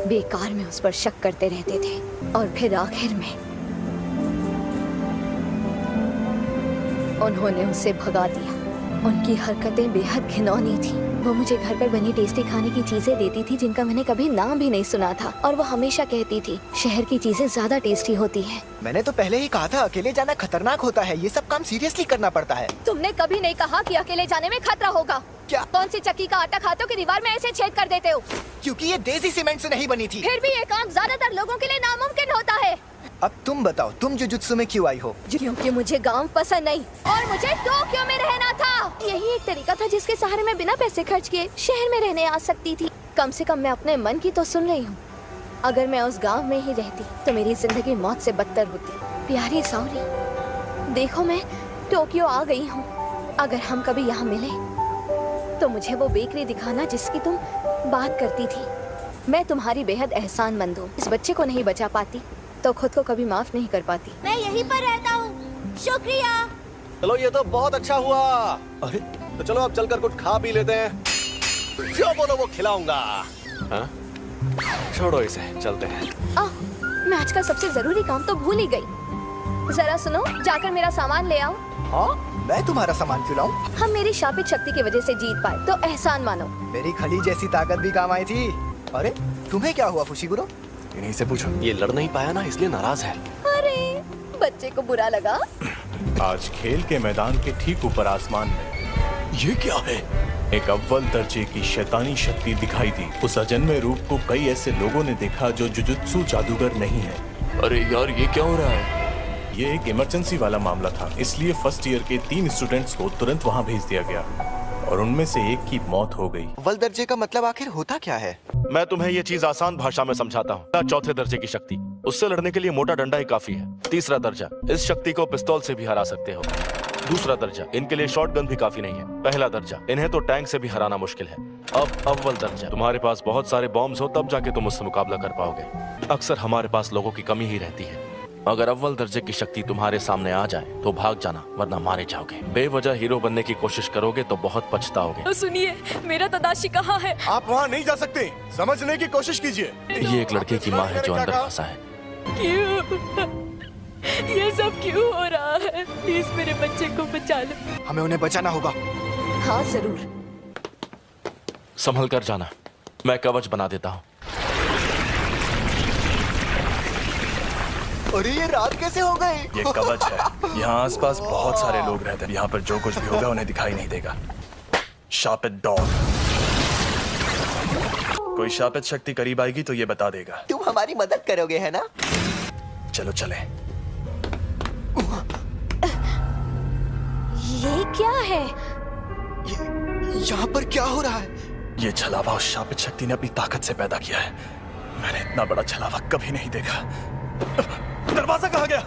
H: बेकार में उस पर शक करते रहते थे और फिर आखिर में उन्होंने उसे भगा दिया। उनकी हरकतें बेहद घिनौनी थी। वो मुझे घर पर बनी टेस्टी खाने की चीजें देती थी जिनका मैंने कभी नाम भी नहीं सुना था, और वो हमेशा कहती थी शहर की चीजें ज्यादा टेस्टी होती हैं।
B: मैंने तो पहले ही कहा था अकेले जाना खतरनाक होता है, ये सब काम सीरियसली करना पड़ता है।
H: तुमने कभी नहीं कहा कि अकेले जाने में खतरा होगा।
B: क्या?
H: कौन सी चक्की का आटा खाते हो कि दीवार में ऐसे छेद कर देते हो?
B: क्योंकि ये देसी सीमेंट से नहीं बनी थी।
H: फिर भी ये काम ज्यादातर लोगों के लिए नामुमकिन होता है।
B: अब तुम बताओ, तुम जुजुत्सु में क्यों आई हो?
H: क्योंकि मुझे गांव पसंद नहीं और मुझे टोक्यो में रहना था। यही एक तरीका था जिसके सहारे मैं बिना पैसे खर्च किए शहर में रहने आ सकती थी। कम से कम मैं अपने मन की तो सुन रही हूँ। अगर मैं उस गांव में ही रहती तो मेरी जिंदगी मौत से बदतर होती। प्यारी सावरी, देखो मैं टोक्यो आ गई हूँ। अगर हम कभी यहाँ मिले तो मुझे वो बेकरी दिखाना जिसकी तुम बात करती थी। मैं तुम्हारी बेहद एहसानमंद हूँ। इस बच्चे को नहीं बचा पाती तो खुद को कभी माफ नहीं कर पाती।
L: मैं यहीं पर रहता हूँ, शुक्रिया।
A: चलो ये तो बहुत अच्छा हुआ। अरे तो चलो अब चलकर कुछ खा पी लेते हैं। जो बोलो वो खिलाऊंगा। हाँ? छोड़ो इसे, चलते हैं।
H: मैं आज का सबसे जरूरी काम तो भूल ही गई। जरा सुनो, जाकर मेरा सामान ले आओ।
B: हाँ? मैं तुम्हारा सामान क्यों लाऊं?
H: हम मेरी शापित शक्ति की वजह से जीत पाए तो एहसान मानो।
B: मेरी खली जैसी ताकत भी काम आई थी। अरे तुम्हें क्या हुआ फुशिगुरो?
K: इन्हीं से पूछो।
A: ये लड़ नहीं पाया ना, इसलिए नाराज है।
H: अरे बच्चे को बुरा लगा।
M: आज खेल के मैदान के ठीक ऊपर आसमान में ये क्या है? एक अव्वल दर्जे की शैतानी शक्ति दिखाई दी। उस अजन्मे रूप को कई ऐसे लोगों ने देखा जो जुजुत्सु जादूगर नहीं है।
J: अरे यार, ये क्या हो रहा है?
M: ये एक इमरजेंसी वाला मामला था, इसलिए फर्स्ट ईयर के 3 स्टूडेंट्स को तुरंत वहाँ भेज दिया गया और उनमें से एक की मौत हो गई।
B: अव्वल दर्जे का मतलब आखिर होता क्या है?
J: मैं तुम्हें ये चीज आसान भाषा में समझाता हूँ। चौथे दर्जे की शक्ति, उससे लड़ने के लिए मोटा डंडा ही काफी है। तीसरा दर्जा, इस शक्ति को पिस्तौल से भी हरा सकते हो। दूसरा दर्जा, इनके लिए शॉटगन भी काफी नहीं है। पहला दर्जा, इन्हें तो टैंक से भी हराना मुश्किल है। अब अव्वल दर्जा, तुम्हारे पास बहुत सारे बॉम्ब्स हो तब जाके तुम उससे मुकाबला कर पाओगे। अक्सर हमारे पास लोगों की कमी ही रहती है। अगर अव्वल दर्जे की शक्ति तुम्हारे सामने आ जाए तो भाग जाना, वरना मारे जाओगे। बेवजह हीरो बनने की कोशिश करोगे तो बहुत पछताओगे।
C: तो सुनिए, मेरा तदाशी कहाँ है?
M: आप वहाँ नहीं जा सकते, समझने की कोशिश कीजिए।
J: ये एक लड़के की माँ है जो अंदर फंसा है।
C: क्यों? ये सब क्यों हो रहा है? प्लीज मेरे बच्चे को बचा लो।
B: हमें उन्हें बचाना होगा।
H: हाँ जरूर।
J: संभल कर जाना, मैं कवच बना देता हूँ।
B: अरे ये रात कैसे हो गई?
F: ये कवच है। यहाँ आसपास बहुत सारे लोग रहते हैं। यहाँ पर जो कुछ भी होगा उन्हें दिखाई नहीं देगा। शापित डॉग, कोई शापित शक्ति करीब आएगी तो ये बता देगा।
B: तुम हमारी मदद करोगे है ना?
F: चलो चले।
H: ये क्या है?
B: यहाँ पर क्या हो रहा है?
F: ये छलावा उस शापित शक्ति ने अपनी ताकत से पैदा किया है। मैंने इतना बड़ा छलावा कभी नहीं देखा। दरवाजा कहाँ गया?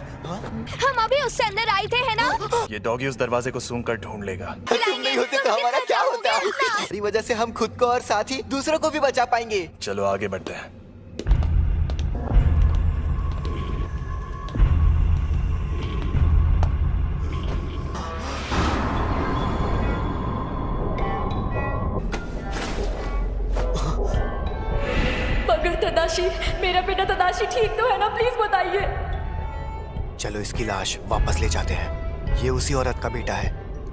H: हम अभी उससे अंदर आए थे है ना?
F: ये डॉगी उस दरवाजे को सूंघ कर ढूंढ लेगा।
B: तुम नहीं होते तो हमारा क्या होता? इसी वजह से हम खुद को और साथ ही दूसरों को भी बचा पाएंगे।
F: चलो आगे बढ़ते हैं।
N: तदाशी ठीक तो है ना? प्लीज बताइए।
B: चलो इसकी लाश वापस ले जाते हैं। ये उसी औरत का बेटा है,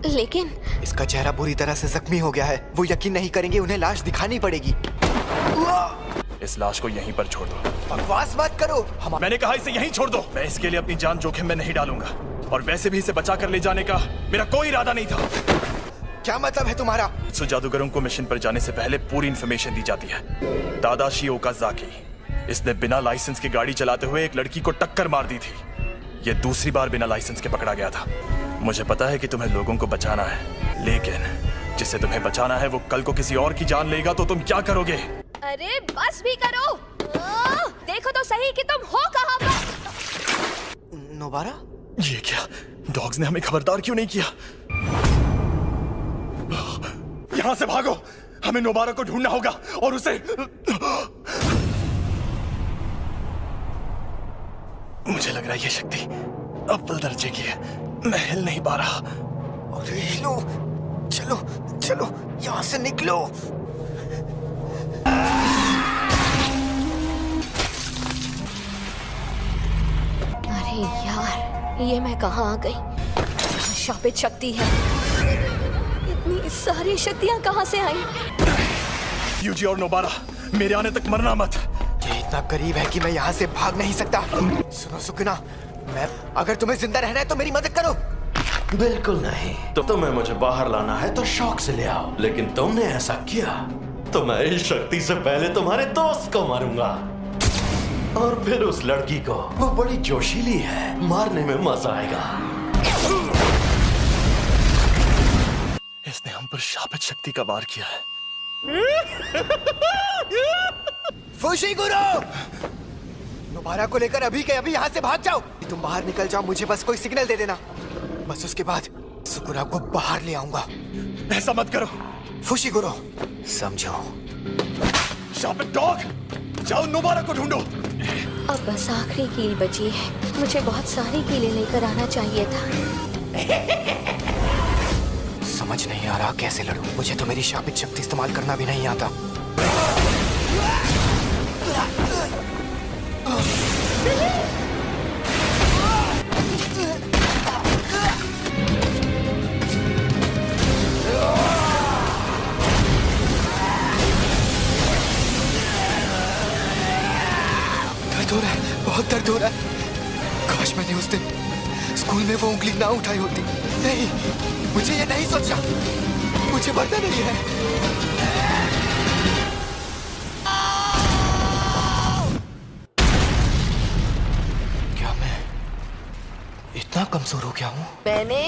H: लेकिन
B: इसका चेहरा बुरी तरह से जख्मी हो गया है। वो यकीन नहीं करेंगे, उन्हें लाश दिखानी पड़ेगी।
F: इस लाश को यहीं पर छोड़ दो।
B: बकवास मत करो।
F: मैंने कहा इसे यहीं छोड़ दो। मैं इसके लिए अपनी जान जोखिम में नहीं डालूंगा, और वैसे भी इसे बचा कर ले जाने का मेरा कोई इरादा नहीं था।
B: क्या मतलब है तुम्हारा?
F: सो जादूगरों को मिशन पर जाने से पहले पूरी इंफॉर्मेशन दी जाती है। तादाशी ओकाज़ाकी, इसने बिना लाइसेंस की गाड़ी चलाते हुए एक लड़की को टक्कर मार दी थी। ये दूसरी बार बिना लाइसेंस के पकड़ा गया था। मुझे पता है कि तुम्हें लोगों को बचाना है, लेकिन जिसे तुम्हें बचाना है वो कल को किसी और की जान लेगा तो तुम क्या करोगे?
H: अरे बस भी करो। देखो तो सही कि तुम हो कहाँ पर।
B: नोबारा?
F: ये क्या? डॉग्स ने हमें खबरदार क्यों नहीं किया? यहां से भागो। हमें नोबारा को ढूंढना होगा और उसे। मुझे लग रहा है ये शक्ति अव्वल दर्जे की है। मैं हिल नहीं पा रहा।
B: अरे हिलो। चलो चलो यहां से निकलो।
H: अरे यार, ये मैं कहाँ आ गई? शापित शक्ति है। इतनी सारी शक्तियाँ कहाँ से आई?
F: यूजी और नोबारा, मेरे आने तक मरना मत।
B: ये इतना करीब है कि मैं यहाँ से भाग नहीं सकता। सुनो सुकना, मैं अगर तुम्हें जिंदा रहना है तो मेरी मदद करो।
I: बिल्कुल नहीं। तो तुम्हें मुझे बाहर लाना है तो शौक से ले आओ, लेकिन तुमने ऐसा किया तो मैं इस शक्ति से पहले तुम्हारे दोस्त को मारूंगा, और फिर उस लड़की को। वो बड़ी जोशीली है, मारने में मजा आएगा।
F: इसने हम पर शापित शक्ति का वार किया है।
B: फुशिगुरो, नोबारा को लेकर अभी के अभी यहाँ से भाग जाओ। तुम बाहर निकल जाओ, मुझे बस कोई सिग्नल दे देना। बस उसके बाद सुकुरा को बाहर ले आऊंगा।
F: ऐसा मत करो
B: फुशिगुरो, समझो।
F: शापित डॉग, जाओ नोबारा को ढूंढो।
H: अब बस आखिरी कील बची है। मुझे बहुत सारी कीलें लेकर आना चाहिए था।
B: समझ नहीं आ रहा कैसे लड़ूं। मुझे तो मेरी शापित शक्ति इस्तेमाल करना भी नहीं आता। दर्द हो रहा है, बहुत दर्द हो रहा है। काश मैंने उस दिन स्कूल में वो उंगली ना उठाई होती। नहीं, मुझे ये नहीं सोचना। मुझे मरना नहीं है। क्या मैं इतना कमजोर हो गया हूँ?
H: मैंने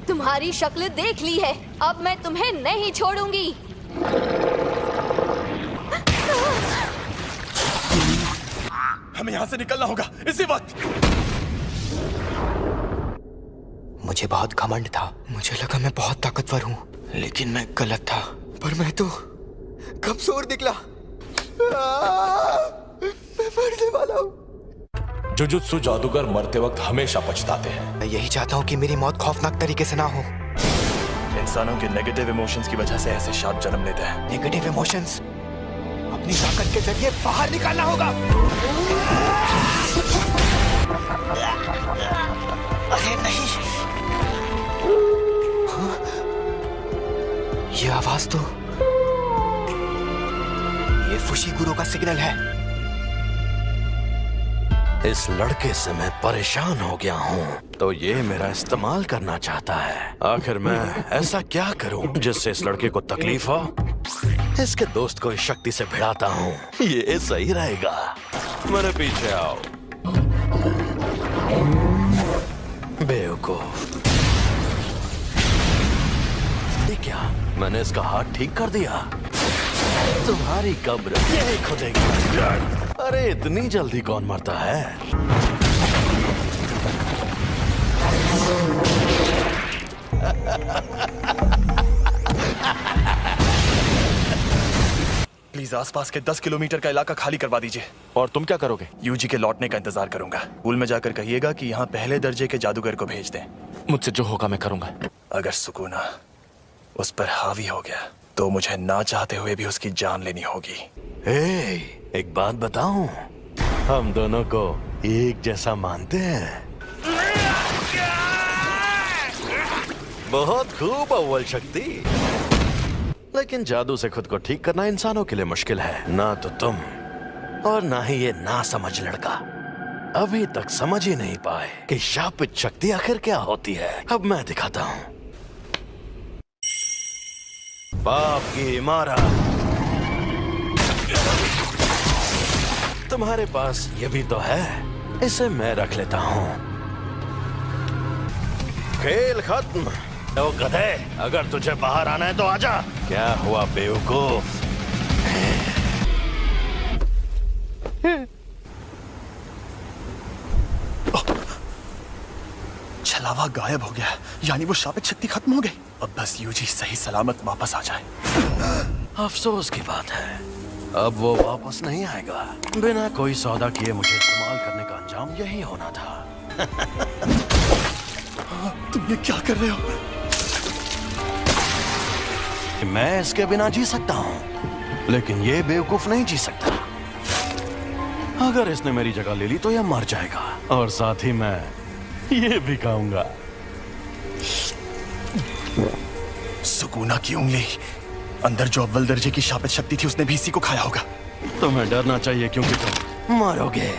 H: तुम्हारी शक्ल देख ली है। अब मैं तुम्हें नहीं छोड़ूंगी।
F: हमें यहाँ से निकलना होगा इसी वक्त।
B: मुझे बहुत घमंड था। मुझे लगा मैं बहुत ताकतवर हूँ, लेकिन मैं गलत था। पर मैं तो कमजोर निकला। मैं मरने वाला हूँ।
J: जुजुत्सु जादूगर मरते वक्त हमेशा पछताते हैं।
B: मैं यही चाहता हूँ कि मेरी मौत खौफनाक तरीके से ना हो।
F: इंसानों के नेगेटिव इमोशंस की वजह से ऐसे शाप जन्म लेते हैं।
B: नेगेटिव इमोशंस अपनी ताकत के जरिए बाहर निकालना होगा। अरे नहीं, ये आवाज तो ये फुशिगुरो का सिग्नल है।
I: इस लड़के से मैं परेशान हो गया हूँ, तो ये मेरा इस्तेमाल करना चाहता है। आखिर मैं ऐसा क्या करूँ जिससे इस लड़के को तकलीफ हो? इसके दोस्त को इस शक्ति से भिड़ाता हूँ, ये सही रहेगा। मेरे पीछे आओ बेवकूफ। ये क्या, मैंने इसका हाथ ठीक कर दिया? तुम्हारी कब्र यही खुदेगी। अरे इतनी जल्दी कौन मरता है?
F: प्लीज आसपास के 10 किलोमीटर का इलाका खाली करवा दीजिए।
K: और तुम क्या करोगे?
F: यूजी के लौटने का इंतजार करूंगा। स्कूल में जाकर कहिएगा कि यहाँ पहले दर्जे के जादूगर को भेज दें।
K: मुझसे जो होगा मैं करूंगा।
F: अगर सुकूना उस पर हावी हो गया तो मुझे ना चाहते हुए भी उसकी जान लेनी होगी।
I: एक बात बताऊं, हम दोनों को एक जैसा मानते हैं। बहुत खूब अव्वल शक्ति। लेकिन जादू से खुद को ठीक करना इंसानों के लिए मुश्किल है। ना तो तुम और ना ही ये ना समझ लड़का अभी तक समझ ही नहीं पाए कि शापित शक्ति आखिर क्या होती है। अब मैं दिखाता हूं। पाप की इमारत। तुम्हारे पास ये भी तो है, इसे मैं रख लेता हूं। खेल खत्म। तो गधे, अगर तुझे बाहर आना है तो आजा। क्या हुआ बेवकूफ?
F: छलावा गायब हो गया, यानी वो शापित शक्ति खत्म हो गई। अब बस यूजी सही सलामत वापस आ जाए।
I: अफसोस की बात है, अब वो वापस नहीं आएगा। बिना कोई सौदा किए मुझे इस्तेमाल करने का अंजाम यही होना था।
F: तुम ये क्या कर रहे हो?
I: मैं इसके बिना जी सकता हूँ, लेकिन ये बेवकूफ नहीं जी सकता। अगर इसने मेरी जगह ले ली तो यह मर जाएगा, और साथ ही मैं ये भी खाऊंगा।
F: सुकूना की उंगली। अंदर जो अव्वल दर्जे की शापित शक्ति थी उसने भी इसी को खाया होगा।
I: तुम्हें डरना चाहिए क्योंकि तुम मरोगे।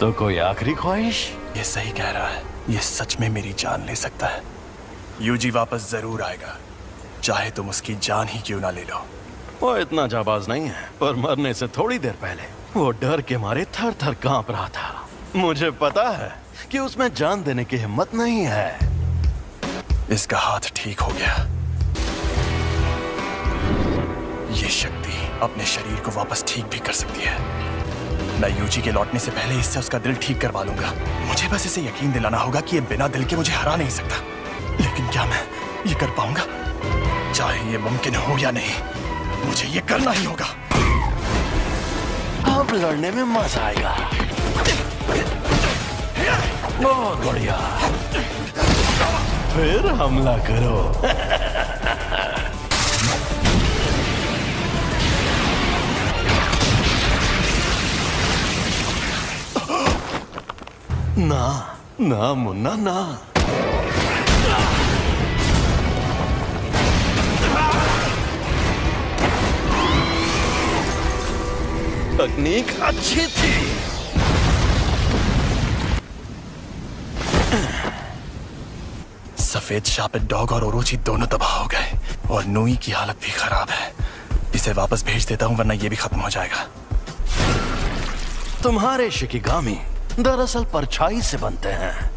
I: तो कोई आखिरी ख्वाहिश?
F: ये सही कह रहा है, ये सच में मेरी जान ले सकता है। यूजी वापस जरूर आएगा, चाहे तुम उसकी जान ही क्यों ना ले लो।
I: वो इतना जाबाज नहीं है, पर मरने से थोड़ी देर पहले वो डर के मारे थर थर कांप रहा था। मुझे पता है कि उसमें जान देने की हिम्मत नहीं है।
F: इसका हाथ ठीक हो गया। ये शक्ति अपने शरीर को वापस ठीक भी कर सकती है। मैं यूजी के लौटने से पहले इससे उसका दिल ठीक करवा लूंगा। मुझे बस इसे यकीन दिलाना होगा कि ये बिना दिल के मुझे हरा नहीं सकता। लेकिन क्या मैं ये कर पाऊंगा? चाहे ये मुमकिन हो या नहीं, मुझे ये करना ही होगा।
I: अब लड़ने में मजा आएगा। बहुत बढ़िया, फिर हमला करो। ना ना मुन्ना ना। तकनीक अच्छी थी।
F: सफेद शापित डॉग और ओरोची दोनों तबाह हो गए, और नूई की हालत भी खराब है। इसे वापस भेज देता हूँ, वरना ये भी खत्म हो जाएगा।
I: तुम्हारे शिकिगामी दरअसल परछाई से बनते हैं।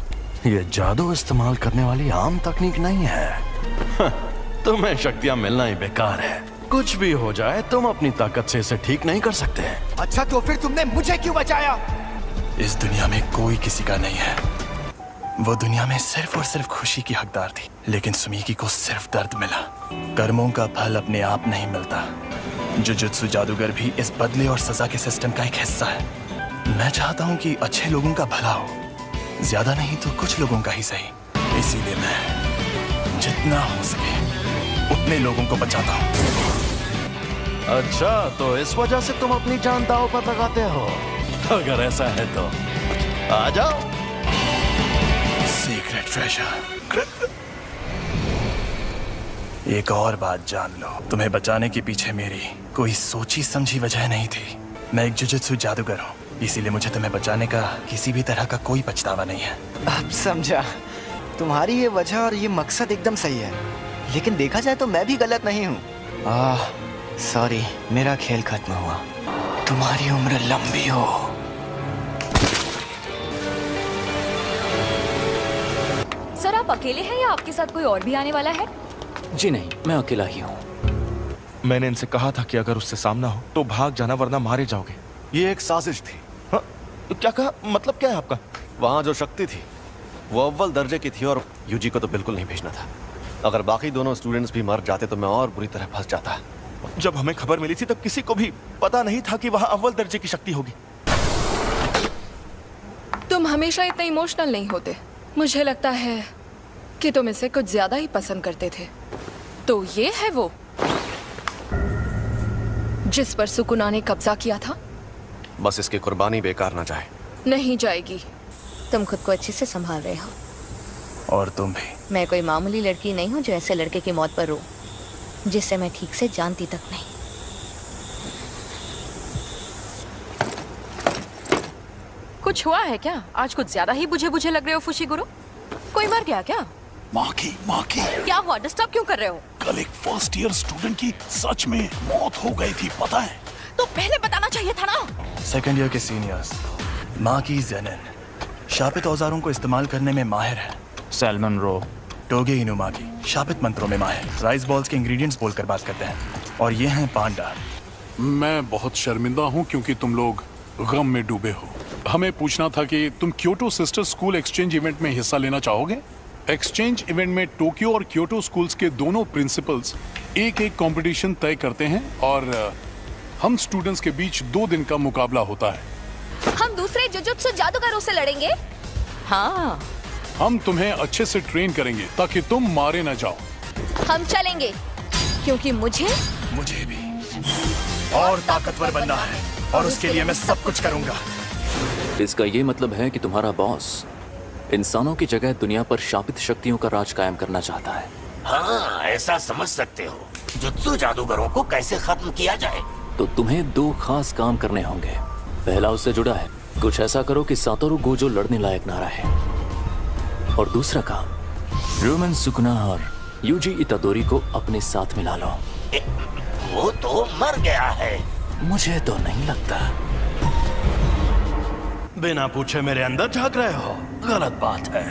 I: ये जादू इस्तेमाल करने वाली आम तकनीक नहीं है। तुम्हें शक्तियां मिलना ही बेकार है। कुछ भी हो जाए, तुम अपनी ताकत से इसे ठीक नहीं कर सकते।
B: अच्छा, तो फिर तुमने मुझे क्यों बचाया?
F: इस दुनिया में कोई किसी का नहीं है। वो दुनिया में सिर्फ और सिर्फ खुशी की हकदार थी, लेकिन सुमीकी को सिर्फ दर्द मिला। कर्मों का फल अपने आप नहीं मिलता। जुजुत्सु जादूगर भी इस बदले और सजा के सिस्टम का एक हिस्सा है। मैं चाहता हूँ कि अच्छे लोगों का भला हो, ज्यादा नहीं तो कुछ लोगों का ही सही। इसीलिए मैं जितना हो सके उतने लोगों को बचाता हूँ।
I: अच्छा, तो इस वजह से तुम अपनी जान दांव पर लगाते हो? अगर ऐसा है तो आ जाओ।
F: Secret treasure. एक और बात जान लो, तुम्हें बचाने के पीछे मेरी कोई सोची समझी वजह नहीं थी। मैं एक जुजुत्सु जादूगर हूँ, इसीलिए मुझे तुम्हें बचाने का किसी भी तरह का कोई पछतावा नहीं है।
B: अब समझा। तुम्हारी ये वजह और ये मकसद एकदम सही है, लेकिन देखा जाए तो मैं भी गलत नहीं हूँ। सॉरी, मेरा खेल खत्म हुआ। तुम्हारी उम्र लंबी हो।
N: सर, आप अकेले हैं या आपके साथ कोई और भी आने वाला है?
D: जी नहीं, मैं अकेला ही हूँ।
K: मैंने इनसे कहा था कि अगर उससे सामना हो तो भाग जाना, वरना मारे जाओगे।
A: ये एक साजिश थी।
K: हाँ? क्या कहा? मतलब क्या है आपका?
A: वहां जो शक्ति थी वो अव्वल दर्जे की थी, और यूजी को तो बिल्कुल नहीं भेजना था। अगर बाकी दोनों स्टूडेंट्स भी मर जाते तो मैं और बुरी तरह फंस जाता।
K: जब हमें खबर मिली थी तब किसी को भी पता नहीं था कि वहां अव्वल दर्जे की शक्ति होगी।
O: तुम हमेशा इतने इमोशनल नहीं होते। मुझे लगता है कि तुम इसे कुछ ज्यादा ही पसंद करते थे। तो ये है वो जिस पर सुकुना ने कब्जा किया था।
A: बस इसकी कुर्बानी बेकार ना जाए।
O: नहीं जाएगी।
H: तुम खुद को अच्छे से संभाल रहे हो।
F: और तुम भी।
H: मैं कोई मामूली लड़की नहीं हूँ जो ऐसे लड़के की मौत पर रो, जिसे मैं ठीक से जानती तक नहीं।
N: कुछ हुआ है क्या? आज कुछ ज्यादा ही बुझे बुझे लग रहे हो फुशिगुरु। कोई मर गया क्या?
P: माँ की
N: क्या हुआ? डिस्टर्ब क्यों कर रहे हो?
P: कल एक फर्स्ट ईयर स्टूडेंट की सच में मौत हो गई थी, पता है?
N: तो पहले बताना चाहिए था ना।
F: सेकेंड ईयर के सीनियर्स माँ की जेनिन शापित औजारों को इस्तेमाल करने में माहिर है। सैल्मन रो टोगे इनुमा की शापित मंत्रों में माहिर। राइस बॉल्स के इंग्रेडिएंट्स बोलकर बात करते हैं। और ये हैं पांडा।
P: मैं बहुत शर्मिंदा हूँ क्योंकि तुम लोग गम में डूबे हो। हमें पूछना था कि तुम Kyoto sister school exchange event में हिस्सा लेना चाहोगे? एक्सचेंज इवेंट में टोक्यो और क्योटो स्कूल्स के दोनों प्रिंसिपल्स एक कंपटीशन तय करते हैं और हम स्टूडेंट्स के बीच 2 दिन का मुकाबला होता है।
H: हम दूसरे जुजुत्सु जादूगरों से लड़ेंगे?
N: हाँ।
P: हम तुम्हें अच्छे से ट्रेन करेंगे ताकि तुम मारे न जाओ।
H: हम चलेंगे क्योंकि मुझे
F: भी और ताकतवर बनना है और उसके लिए मैं सब कुछ करूंगा।
D: इसका ये मतलब है कि तुम्हारा बॉस इंसानों की जगह दुनिया पर शापित शक्तियों का राज कायम करना चाहता है।
Q: हाँ, ऐसा समझ सकते हो। जुत्सु जादूगरों को कैसे खत्म किया जाए?
D: तो तुम्हें 2 खास काम करने होंगे। पहला उससे जुड़ा है, कुछ ऐसा करो कि सातोरु गोजो लड़ने लायक ना रहे। और दूसरा काम, रोमन सुकुना और यूजी इतादोरी को अपने साथ मिला लो।
Q: वो तो मर गया है।
D: मुझे तो नहीं लगता।
I: बिना पूछे मेरे अंदर झांक रहे हो, गलत बात है,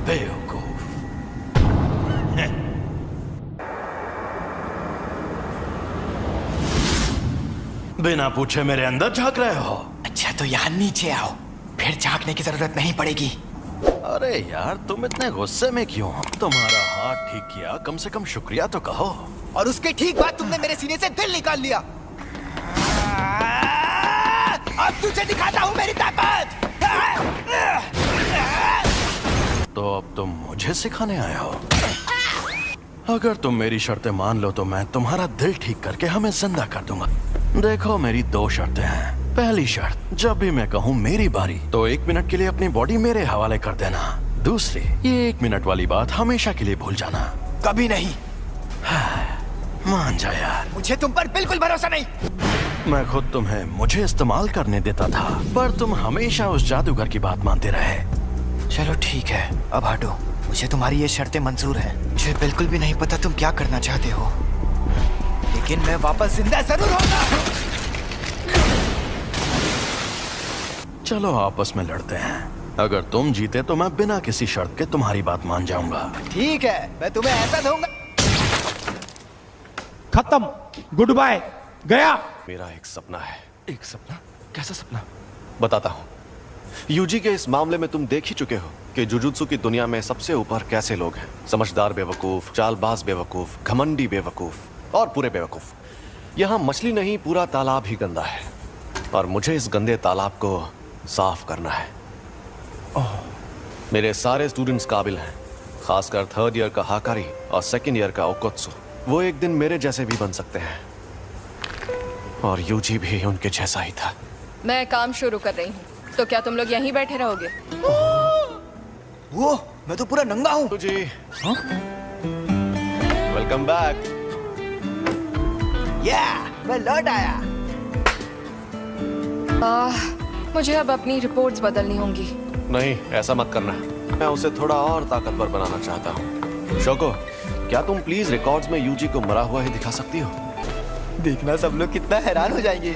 I: बेवकूफ। बिना पूछे मेरे अंदर झांक रहे हो।
B: अच्छा तो यहाँ नीचे आओ, फिर झांकने की जरूरत नहीं पड़ेगी।
I: अरे यार, तुम इतने गुस्से में क्यों हो? तुम्हारा हाथ ठीक किया, कम से कम शुक्रिया तो कहो।
B: और उसके ठीक बाद तुमने मेरे सीने से दिल निकाल लिया। अब तुझे दिखाता हूँ मेरी ताकत।
I: तो अब तुम मुझे सिखाने आए हो? अगर तुम मेरी शर्तें मान लो तो मैं तुम्हारा दिल ठीक करके हमें जिंदा कर दूंगा। देखो, मेरी 2 शर्तें हैं। पहली शर्त, जब भी मैं कहूँ मेरी बारी तो 1 मिनट के लिए अपनी बॉडी मेरे हवाले कर देना। दूसरी, ये 1 मिनट वाली बात हमेशा के लिए भूल जाना।
B: कभी नहीं।
I: मान जा यार।
B: मुझे तुम पर बिल्कुल भरोसा नहीं।
I: मैं खुद तुम्हें मुझे इस्तेमाल करने देता था, पर तुम हमेशा उस जादूगर की बात मानते रहे।
B: चलो ठीक है, अब हटो। मुझे तुम्हारी ये शर्तें मंजूर हैं। मुझे बिल्कुल भी नहीं पता तुम क्या करना चाहते हो, लेकिन मैं वापस जिंदा जरूर होगा।
I: चलो आपस में लड़ते हैं। अगर तुम जीते तो मैं बिना किसी शर्त के तुम्हारी बात मान जाऊंगा।
B: ठीक है, मैं तुम्हें ऐसा दूंगा।
R: खत्म, गुड बाय, गया।
A: मेरा एक सपना है।
F: एक सपना? कैसा सपना?
A: बताता हूँ। यूजी के इस मामले में तुम देख ही चुके हो कि जुजुत्सु की दुनिया में सबसे ऊपर कैसे लोग हैं। समझदार बेवकूफ, चालबाज बेवकूफ, घमंडी बेवकूफ और पूरे बेवकूफ। यहाँ मछली नहीं, पूरा तालाब ही गंदा है और मुझे इस गंदे तालाब को साफ करना है। मेरे सारे स्टूडेंट्स काबिल हैं, खासकर 3rd ईयर का हाकारी और 2nd ईयर का ओकोत्सु। वो एक दिन मेरे जैसे भी बन सकते हैं और यूजी भी उनके जैसा ही था।
O: मैं काम शुरू कर रही हूँ, तो क्या तुम लोग यहीं बैठे रहोगे?
B: वो मैं तो पूरा नंगा हूँ।
A: जी वेलकम बैक।
B: मैं लौट आया।
O: मुझे अब अपनी रिपोर्ट्स बदलनी होंगी।
A: नहीं, ऐसा मत करना। मैं उसे थोड़ा और ताकतवर बनाना चाहता हूँ। शोको, क्या तुम प्लीज रिकॉर्ड्स में यूजी को मरा हुआ ही दिखा सकती हो?
B: देखना सब लोग कितना हैरान हो जाएंगे।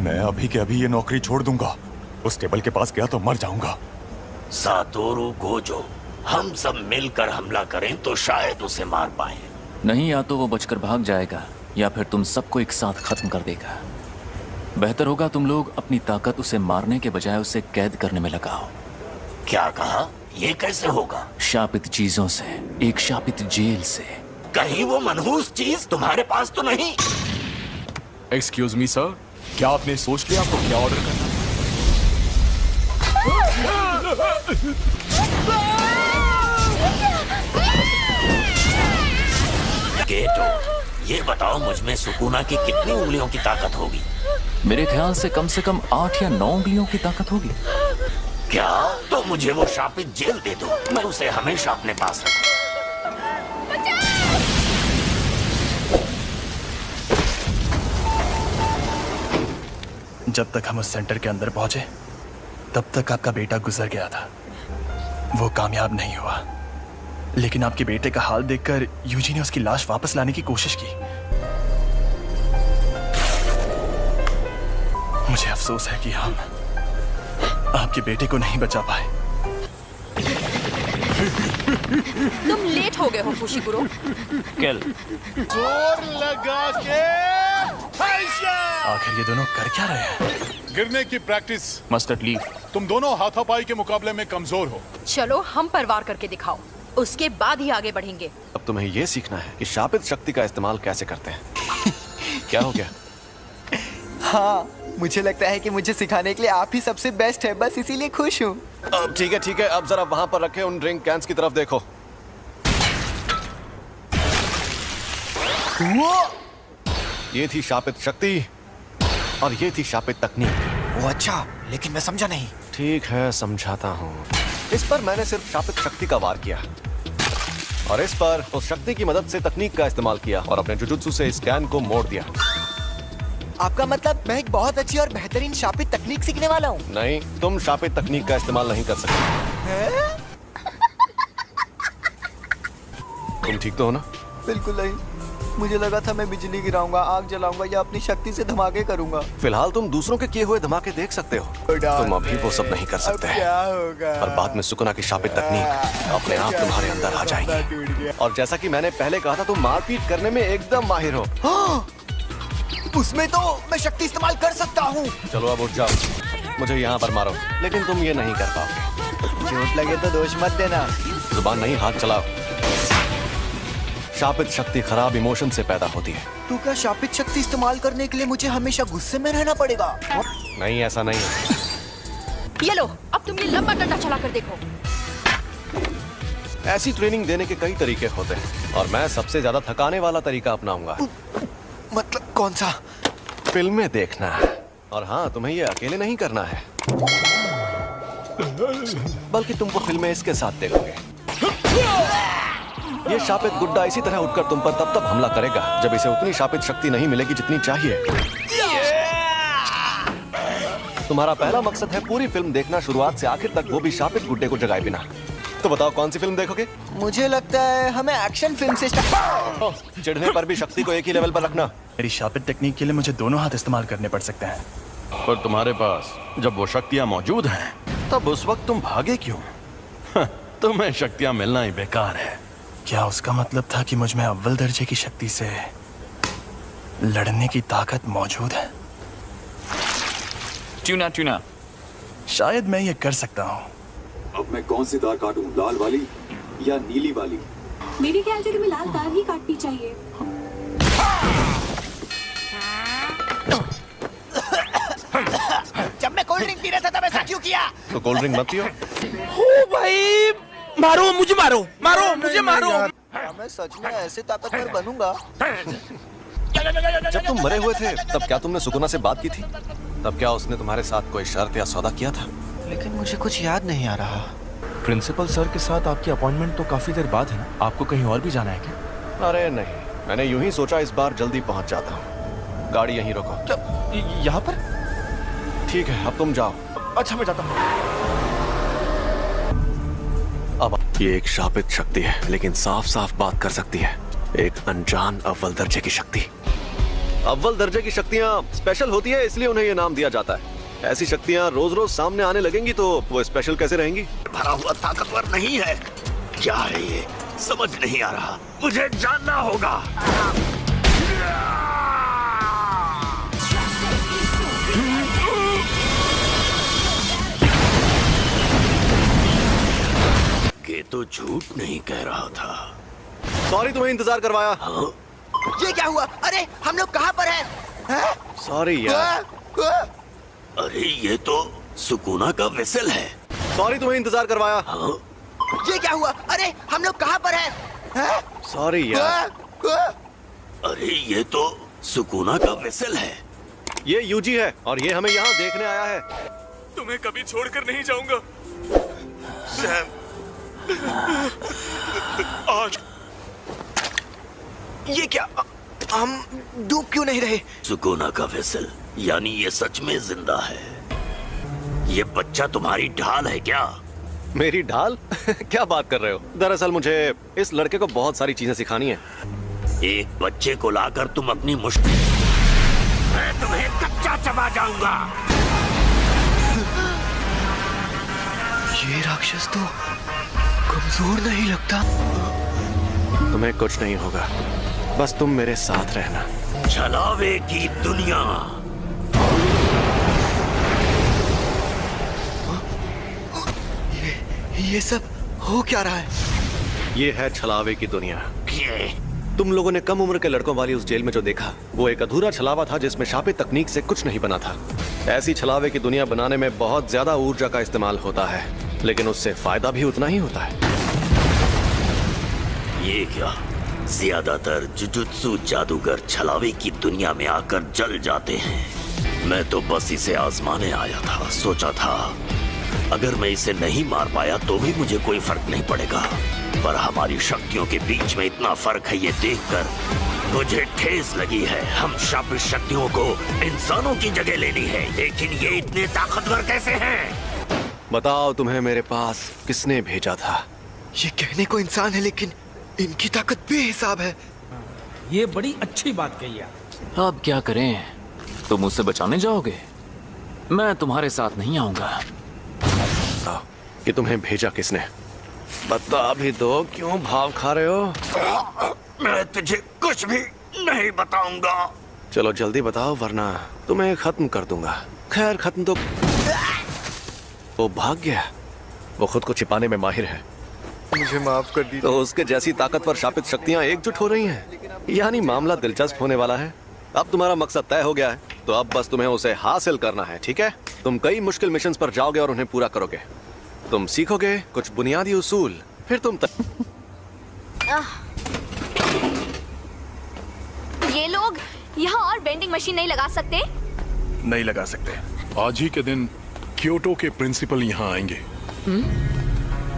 K: मैं अभी के अभी ये नौकरी छोड़ दूंगा। उस टेबल के पास गया तो मर जाऊंगा।
Q: सातोरु गोजो, हम सब मिलकर हमला करें तो शायद उसे मार पाए।
D: नहीं, या तो वो बचकर भाग जाएगा या फिर तुम सबको एक साथ खत्म कर देगा। बेहतर होगा तुम लोग अपनी ताकत उसे मारने के बजाय उसे कैद करने में लगाओ।
Q: क्या कहा? ये कैसे होगा?
D: शापित चीजों से, एक शापित जेल से।
Q: कहीं वो मनहूस चीज तुम्हारे पास तो नहीं?
K: एक्सक्यूज मी सर, क्या आपने सोच लिया आपको क्या ऑर्डर करना?
Q: गेटो, ये बताओ मुझ में सुकूना की कितनी उंगलियों की ताकत होगी?
K: मेरे ख्याल से कम 8 या 9 उंगलियों की ताकत होगी।
Q: क्या? तो मुझे वो शापित जेल दे दो, मैं उसे हमेशा अपने पास रखूं।
F: जब तक हम उस सेंटर के अंदर पहुंचे तब तक आपका बेटा गुजर गया था। वो कामयाब नहीं हुआ, लेकिन आपके बेटे का हाल देखकर यूजी ने उसकी लाश वापस लाने की कोशिश की। मुझे अफसोस है कि हम आपके बेटे को नहीं बचा पाए।
N: तुम लेट हो गए हो फुशिगुरो।
F: किल।
P: जोर लगा के
F: आखिर ये दोनों कर क्या रहे हैं?
P: गिरने की प्रैक्टिस।
F: Mustard leaf.
P: तुम दोनों हाथापाई के मुकाबले में कमजोर हो।
N: चलो हम पर वार करके दिखाओ, उसके बाद ही आगे बढ़ेंगे।
A: अब तुम्हें यह सीखना है कि शापित शक्ति का इस्तेमाल कैसे करते हैं। क्या हो गया?
B: हाँ, मुझे लगता है कि मुझे सिखाने के लिए आप ही सबसे बेस्ट है, बस इसीलिए खुश हूँ।
A: अब ठीक है, अब जरा वहां पर रखे उन ड्रिंक कैंस की तरफ देखो। ये थी शापित शक्ति और ये थी शापित तकनीक।
B: वो अच्छा, लेकिन मैं समझा नहीं।
A: ठीक है, समझाता हूँ। इस पर मैंने सिर्फ शापित शक्ति का वार किया और इस पर उस शक्ति की मदद से तकनीक का इस्तेमाल किया और अपने जुजुत्सु से इस कैन को मोड़ दिया।
B: आपका मतलब मैं एक बहुत अच्छी और बेहतरीन शापित तकनीक सीखने वाला हूँ?
A: नहीं, तुम शापित तकनीक का इस्तेमाल नहीं कर सकते। तुम ठीक तो हो ना?
B: बिल्कुल नहीं, मुझे लगा था मैं बिजली गिराऊंगा, आग जलाऊंगा या अपनी शक्ति से धमाके करूंगा।
A: फिलहाल तुम दूसरों के किए हुए धमाके देख सकते हो, तुम अभी वो सब नहीं कर सकते।
B: क्या होगा?
A: और बाद में सुकुना की शापित तकनीक अपने आप तुम्हारे अंदर आ जाएगी। और जैसा कि मैंने पहले कहा था, तुम मारपीट करने में एकदम माहिर हो।
B: उसमें तो मैं शक्ति इस्तेमाल कर सकता हूँ।
A: चलो अब उठ जाओ, मुझे यहाँ पर मारो, लेकिन तुम ये नहीं कर पाओगे।
B: चोट लगे तो दोष मत देना।
A: जुबान नहीं, हाथ चलाओ। शापित शक्ति खराब इमोशन से पैदा होती है।
B: तो क्या शापित शक्ति इस्तेमाल करने के लिए मुझे हमेशा गुस्से में रहना पड़ेगा?
A: नहीं, ऐसा नहीं है।
N: ये लो, अब तुम ये लंबा डंडा चला कर देखो।
A: ऐसी ट्रेनिंग देने के कई तरीके होते हैं और मैं सबसे ज्यादा थकाने वाला तरीका अपनाऊंगा।
B: मतलब कौन सा?
A: फिल्में देखना। और हाँ, तुम्हें ये अकेले नहीं करना है, बल्कि तुम वो फिल्में इसके साथ देखोगे। ये शापित गुड्डा इसी तरह उठकर तुम पर तब हमला करेगा जब इसे उतनी शापित शक्ति नहीं मिलेगी जितनी चाहिए। तुम्हारा पहला मकसद है पूरी फिल्म देखना, शुरुआत से आखिर तक, वो भी शापित गुड्डे को जगाए बिना। तो बताओ कौन सी फिल्म देखोगे?
B: मुझे लगता है हमें एक्शन फिल्म से
A: चिढ़ने पर भी शक्ति को एक ही लेवल पर रखना।
F: मेरी शापित टेक्निक के लिए मुझे दोनों हाथ इस्तेमाल करने पड़ सकते हैं।
I: पर तुम्हारे पास जब वो शक्तियां मौजूद हैं, तब उस वक्त तुम भागे क्यों? तुम्हें शक्तियां मिलना ही बेकार है।
F: क्या उसका मतलब था कि मुझ में अव्वल दर्जे की शक्ति से लड़ने की ताकत मौजूद है?
K: ट्यूना
F: शायद मैं ये कर सकता हूँ।
S: अब मैं कौन सी तार काटूं, लाल वाली या नीली वाली?
L: मेरे ख्याल से तुम्हें लाल तार ही काटनी चाहिए।
B: जब मैं कोल्ड ड्रिंक पी रहा था तब ऐसा क्यों किया?
A: तो कोल्ड ड्रिंक मत पियो।
R: ओ भाई, मारो मुझे, मुझे मारो।
B: मैं सच में ऐसे ताकतवर बनूंगा।
A: जब तुम मरे हुए थे तब क्या तुमने सुकुना से बात की थी? तब क्या उसने तुम्हारे साथ कोई शर्त या सौदा किया था?
B: लेकिन मुझे कुछ याद नहीं आ रहा।
K: प्रिंसिपल सर के साथ आपकी अपॉइंटमेंट तो काफी देर बाद है ना? आपको कहीं और भी जाना है क्या?
A: अरे नहीं, मैंने यूं ही सोचा इस बार जल्दी पहुंच जाता हूँ। गाड़ी यहीं रोको।
K: यहाँ पर?
A: ठीक है, अब तुम जाओ।
K: अच्छा, मैं जाता हूँ।
A: अब ये एक शापित शक्ति है, लेकिन साफ साफ बात कर सकती है। एक अनजान अव्वल दर्जे की शक्ति। अव्वल दर्जे की शक्तियाँ स्पेशल होती है, इसलिए उन्हें ये नाम दिया जाता है। ऐसी शक्तियाँ रोज रोज सामने आने लगेंगी तो वो स्पेशल कैसे रहेंगी?
Q: भरा हुआ ताकतवर नहीं है। क्या है ये? समझ नहीं आ रहा, मुझे जानना होगा। ये तो झूठ नहीं कह रहा था।
A: सॉरी, तुम्हें इंतजार करवाया।
B: ये क्या हुआ? अरे हम लोग कहाँ पर हैं?
A: सॉरी यार।
Q: अरे ये तो सुकुना का वेसल है।
A: सॉरी, तुम्हें इंतजार करवाया।
B: ये क्या हुआ? अरे हम लोग कहाँ पर हैं?
A: सॉरी यार।
Q: अरे ये तो सुकूना का वेसल है।
A: ये यूजी है और ये हमें यहाँ देखने आया है।
F: तुम्हें कभी छोड़कर नहीं जाऊंगा सैम। आज
B: ये क्या? हम डूब क्यों नहीं रहे?
Q: सुकूना का वेसल, यानी ये सच में जिंदा है। ये बच्चा तुम्हारी ढाल है क्या?
A: मेरी ढाल? क्या बात कर रहे हो? दरअसल मुझे इस लड़के को बहुत सारी चीजें सिखानी है।
Q: एक बच्चे को लाकर तुम अपनी मुश्किल, मैं तुम्हें कच्चा चबा जाऊंगा।
B: ये राक्षस तो कमजोर नहीं लगता।
A: तुम्हें कुछ नहीं होगा, बस तुम मेरे साथ रहना।
Q: छलावे की दुनिया।
B: ये सब हो क्या रहा है?
A: ये है छलावे की दुनिया। तुम लोगों ने कम उम्र के लड़कों वाली उस जेल में जो देखा, वो एक अधूरा छलावा था जिसमें शापित तकनीक से कुछ नहीं बना था। ऐसी छलावे की दुनिया बनाने में बहुत ज्यादा ऊर्जा का इस्तेमाल होता है, लेकिन उससे फायदा भी उतना ही होता है।
Q: ये क्या? ज्यादातर जुजुत्सु जादूगर छलावे की दुनिया में आकर जल जाते हैं। मैं तो बस इसे आजमाने आया था। सोचा था अगर मैं इसे नहीं मार पाया तो भी मुझे कोई फर्क नहीं पड़ेगा, पर हमारी शक्तियों के बीच में इतना फर्क है, ये देखकर मुझे ठेस लगी है। हम शापित शक्तियों को इंसानों की जगह लेनी है, लेकिन ये इतने ताकतवर कैसे हैं?
A: बताओ, तुम्हें मेरे पास किसने भेजा था?
B: ये कहने को इंसान है, लेकिन इनकी ताकत बेहिसाब है।
R: ये बड़ी अच्छी बात कही है।
T: अब क्या करें? तुम उसे बचाने जाओगे? मैं तुम्हारे साथ नहीं आऊंगा।
A: कि तुम्हें भेजा किसने? बता भी दो, क्यों भाव खा रहे हो?
Q: मैं तुझे कुछ भी नहीं बताऊंगा।
A: चलो जल्दी बताओ, वरना तुम्हें खत्म कर दूंगा। खैर, खत्म तो वो भाग गया। वो खुद को छिपाने में माहिर है।
B: मुझे माफ कर दीजिए।
A: तो उसके जैसी ताकतवर शापित शक्तियां एकजुट हो रही हैं। यानी मामला दिलचस्प होने वाला है। अब तुम्हारा मकसद तय हो गया है, तो अब बस तुम्हें उसे हासिल करना है, ठीक है? तुम कई मुश्किल मिशंस पर जाओगे और उन्हें पूरा करोगे। तुम सीखोगे कुछ बुनियादी उसूल, फिर तुम
H: ये लोग यहाँ और बेंडिंग मशीन नहीं लगा सकते?
F: नहीं लगा सकते।
P: आज ही के दिन क्योटो के प्रिंसिपल यहाँ आएंगे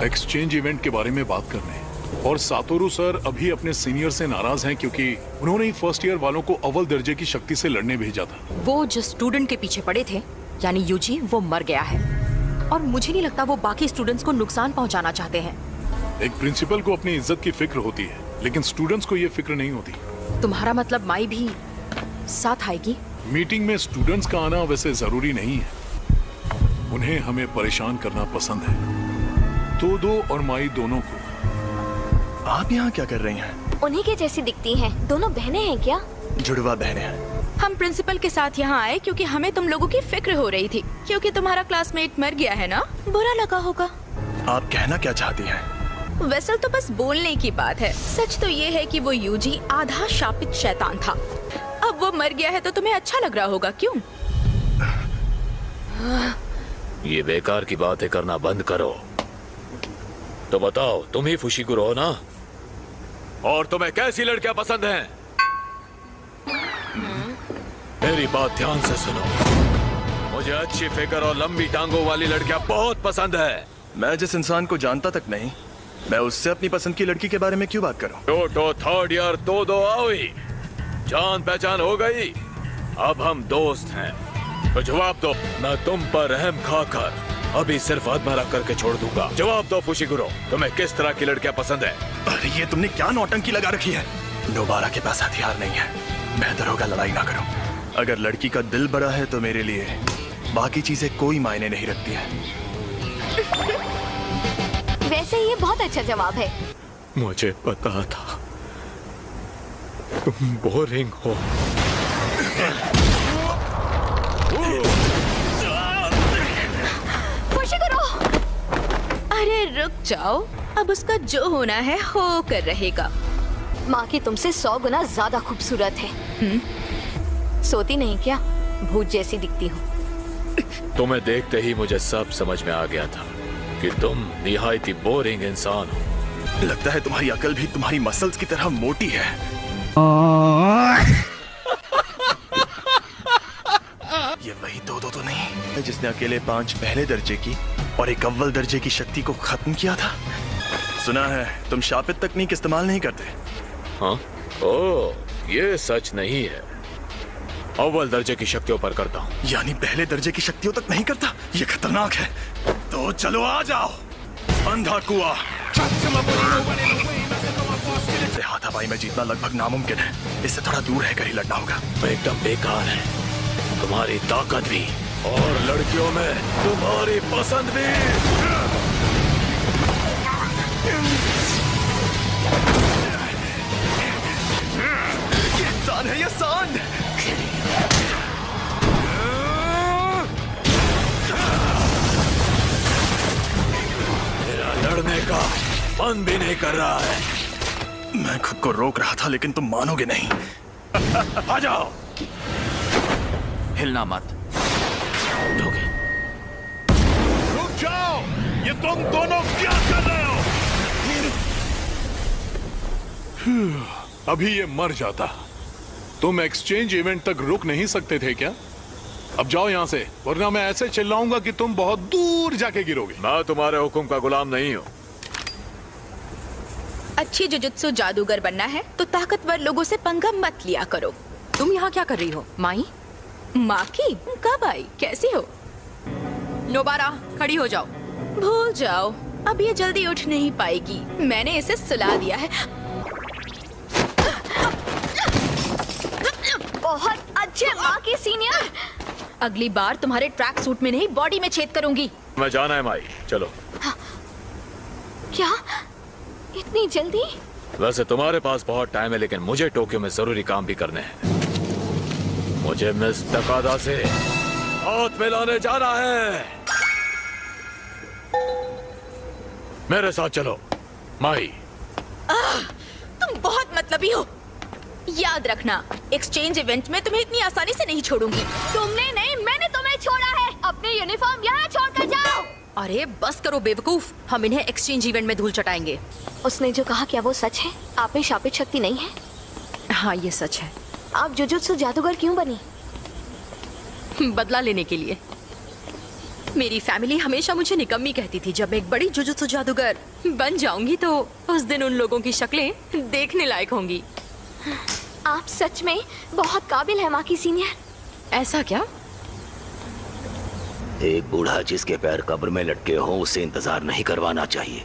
P: एक्सचेंज इवेंट के बारे में बात करने। और सातोरू सर अभी अपने सीनियर से नाराज हैं क्योंकि उन्होंने ही फर्स्ट ईयर वालों को अव्वल दर्जे की शक्ति से लड़ने भेजा था।
N: वो जिस स्टूडेंट के पीछे पड़े थे, यानी यूजी, वो मर गया है और मुझे नहीं लगता वो बाकी स्टूडेंट्स को नुकसान पहुंचाना चाहते हैं।
P: एक प्रिंसिपल को अपनी इज्जत की फिक्र होती है, लेकिन स्टूडेंट्स को ये फिक्र नहीं होती।
N: तुम्हारा मतलब माई भी साथ आएगी?
P: मीटिंग में स्टूडेंट्स का आना वैसे जरूरी नहीं है। उन्हें हमें परेशान करना पसंद है। तो दो और माई दोनों को।
F: आप यहाँ क्या कर रही हैं?
H: उन्हीं के जैसी दिखती हैं। दोनों बहनें हैं क्या?
F: जुड़वा बहनें हैं।
C: हम प्रिंसिपल के साथ यहाँ आए क्योंकि हमें तुम लोगों की फिक्र हो रही थी, क्योंकि तुम्हारा क्लासमेट मर गया है ना। बुरा लगा होगा।
F: आप कहना क्या चाहती हैं?
C: वेसल तो बस बोलने की बात है। सच तो ये है कि वो यूजी आधा शापित शैतान था। अब वो मर गया है तो तुम्हें अच्छा लग रहा होगा, क्यों?
J: ये बेकार की बातें करना बंद करो। तो बताओ, तुम ही फुशिगुरो हो ना? और तुम्हें कैसी लड़कियां पसंद हैं? मेरी बात ध्यान से सुनो। मुझे अच्छी फिगर और लंबी टांगों वाली लड़कियां बहुत पसंद है।
F: मैं जिस इंसान को जानता तक नहीं, मैं उससे अपनी पसंद की लड़की के बारे में क्यों बात करूं?
J: टोटो थर्ड ईयर दो आओई, जान पहचान हो गई। अब हम दोस्त हैं, तो जवाब दो। मैं तुम पर रहम खाकर अभी सिर्फ आत्महत्या करके छोड़ दूंगा। जवाब दो फुशिगुरो, तुम्हें किस तरह की लड़कियां पसंद है?
F: अरे ये तुमने क्या नौटंकी लगा रखी है? दोबारा के पास हथियार नहीं है, बेहतर होगा लड़ाई ना करो। अगर लड़की का दिल बड़ा है तो मेरे लिए बाकी चीजें कोई मायने नहीं रखती है।
H: वैसे ये बहुत अच्छा जवाब है।
J: मुझे पता था तुम बोरिंग हो।
C: अरे रुक जाओ, अब उसका जो होना है हो कर रहेगा।
H: माँ की तुमसे 100 गुना ज्यादा खूबसूरत है। सोती नहीं क्या? भूत जैसी दिखती हूँ।
J: तुम्हें देखते ही मुझे सब समझ में आ गया था कि तुम निहायती बोरिंग इंसान हो।
F: लगता है तुम्हारी अकल भी तुम्हारी मसल्स की तरह मोटी है। ये वही दो तो नहीं जिसने अकेले 5 पहले दर्जे की और एक अव्वल दर्जे की शक्ति को खत्म किया था। सुना है तुम शापित तकनीक इस्तेमाल नहीं करते।
T: हाँ? ओ, ये सच नहीं है। अव्वल दर्जे की शक्तियों पर करता हूँ।
F: यानी पहले दर्जे की शक्तियों तक नहीं करता? ये खतरनाक है। तो चलो आ जाओ। अंधा कुआं। हाथापाई में जीतना लगभग नामुमकिन है। इससे थोड़ा दूर रहकर ही लड़ना होगा।
T: एकदम बेकार है। तुम्हारी ताकत भी और लड़कियों में तुम्हारी पसंद भी।
F: ये इंसान है, ये सांड।
T: मेरा लड़ने का मन भी नहीं कर रहा है।
F: मैं खुद को रोक रहा था लेकिन तुम मानोगे नहीं। आ जाओ।
T: हिलना मत।
P: रुक जाओ, ये तुम दोनों क्या कर रहे हो? अभी ये मर जाता। तुम एक्सचेंज इवेंट तक रुक नहीं सकते थे क्या? अब जाओ यहां से, वरना मैं ऐसे चिल्लाऊंगा कि तुम बहुत दूर जाके गिरोगे।
T: मैं तुम्हारे हुक्म का गुलाम नहीं हूं।
C: अच्छी जुजुत्सु जादूगर बनना है तो ताकतवर लोगों से पंगा मत लिया करो।
N: तुम यहाँ क्या कर रही हो माई?
C: माँ की? कब आई? कैसी हो?
N: नोबारा, खड़ी हो जाओ।
C: भूल जाओ, अब ये जल्दी उठ नहीं पाएगी। मैंने इसे सुला दिया है।
H: बहुत अच्छे माँ की सीनियर।
C: अगली बार तुम्हारे ट्रैक सूट में नहीं, बॉडी में छेद करूंगी।
T: मैं जाना है माई, चलो।
H: क्या? इतनी जल्दी?
T: वैसे तुम्हारे पास बहुत टाइम है, लेकिन मुझे टोक्यो में जरूरी काम भी करने हैं। मुझे मिस तकादा से हाथ मिलाने जाना है। मेरे साथ चलो माई।
C: तुम बहुत मतलबी हो। याद रखना, एक्सचेंज इवेंट में तुम्हें इतनी आसानी से नहीं छोड़ूंगी।
H: तुमने नहीं, मैंने तुम्हें छोड़ा है। अपनी यूनिफॉर्म यहाँ छोड़कर जाओ।
N: अरे बस करो बेवकूफ, हम इन्हें एक्सचेंज इवेंट में धूल चटाएंगे।
H: उसने जो कहा क्या वो सच है? आप में शापित शक्ति नहीं है?
N: हाँ ये सच है।
H: आप जुजुत्सु जादूगर क्यों बनी?
N: बदला लेने के लिए। मेरी फैमिली हमेशा मुझे निकम्मी कहती थी। जब एक बड़ी जुजुत्सु जादूगर बन जाऊंगी तो उस दिन उन लोगों की शक्लें देखने लायक होंगी।
H: आप सच में बहुत काबिल है माँ की सीनियर।
N: ऐसा क्या?
Q: एक बूढ़ा जिसके पैर कब्र में लटके हों उसे इंतजार नहीं करवाना चाहिए।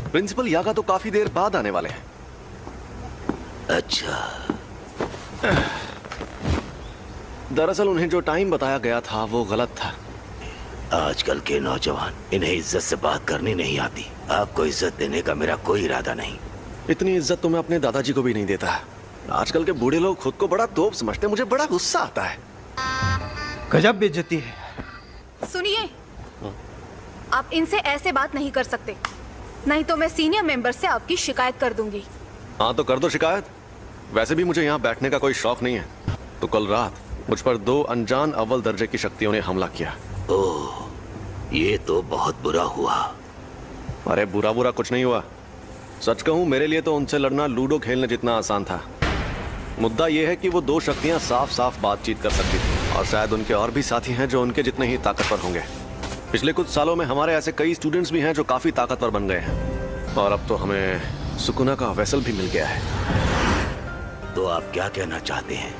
A: प्रिंसिपल यागा तो काफी देर बाद आने वाले हैं।
Q: अच्छा।
A: दरअसल उन्हें जो टाइम बताया गया था वो गलत था।
Q: आजकल के नौजवान, इन्हें इज्जत से बात करनी नहीं आती। आपको इज्जत देने का मेरा कोई इरादा नहीं।
A: इतनी इज्जत तो मैं अपने दादाजी को भी नहीं देता। आजकल के बूढ़े लोग खुद को बड़ा तोप समझते, मुझे बड़ा गुस्सा आता है।
R: गजब बेइज्जती है।
U: सुनिए, आप इनसे ऐसे बात नहीं कर सकते, नहीं तो मैं सीनियर मेंबर से आपकी शिकायत कर दूंगी।
A: हाँ तो कर दो शिकायत। वैसे भी मुझे यहाँ बैठने का कोई शौक नहीं है। तो कल रात मुझ पर 2 अनजान अव्वल दर्जे की शक्तियों ने हमला किया।
Q: ओह, ये तो बहुत बुरा हुआ।
A: अरे बुरा बुरा कुछ नहीं हुआ। सच कहूँ मेरे लिए तो उनसे लड़ना लूडो खेलने जितना आसान था। मुद्दा यह है कि वो 2 शक्तियाँ साफ साफ बातचीत कर सकती थी, और शायद उनके और भी साथी हैं जो उनके जितने ही ताकतवर होंगे। पिछले कुछ सालों में हमारे ऐसे कई स्टूडेंट्स भी हैं जो काफी ताकतवर बन गए हैं, और अब तो हमें सुकुना का वेसल भी मिल गया है।
Q: तो आप क्या कहना चाहते हैं?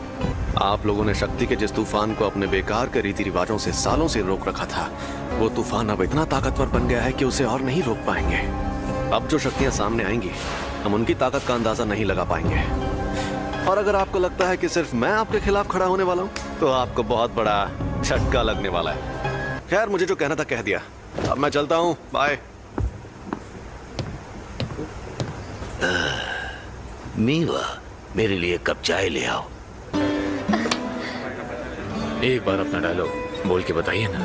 A: आप लोगों ने शक्ति के जिस तूफान को अपने बेकार के रीति रिवाजों से सालों से रोक रखा था, वो तूफान अब इतना ताकतवर बन गया है कि उसे और नहीं रोक पाएंगे। अब जो शक्तियां सामने आएंगी, हम उनकी ताकत का अंदाजा नहीं लगा पाएंगे। और अगर आपको लगता है कि सिर्फ मैं आपके खिलाफ खड़ा होने वाला हूँ, तो आपको बहुत बड़ा झटका लगने वाला है। खैर, मुझे जो कहना था कह दिया। अब मैं चलता हूँ, बाय।
Q: मीवा, मेरे लिए कप चाय ले आओ।
T: एक बार अपना डायलॉग बोल के बताइए ना।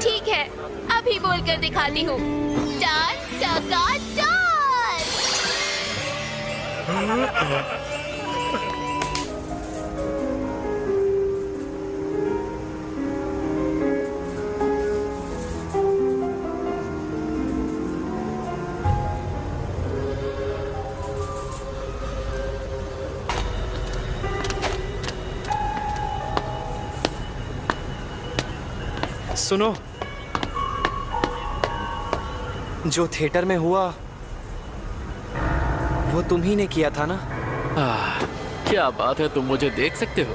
H: ठीक है, अभी बोलकर दिखाती हूँ। चार टका चार।
B: सुनो, जो थिएटर में हुआ वो तुम ही ने किया था ना?
D: क्या बात है, तुम मुझे देख सकते हो?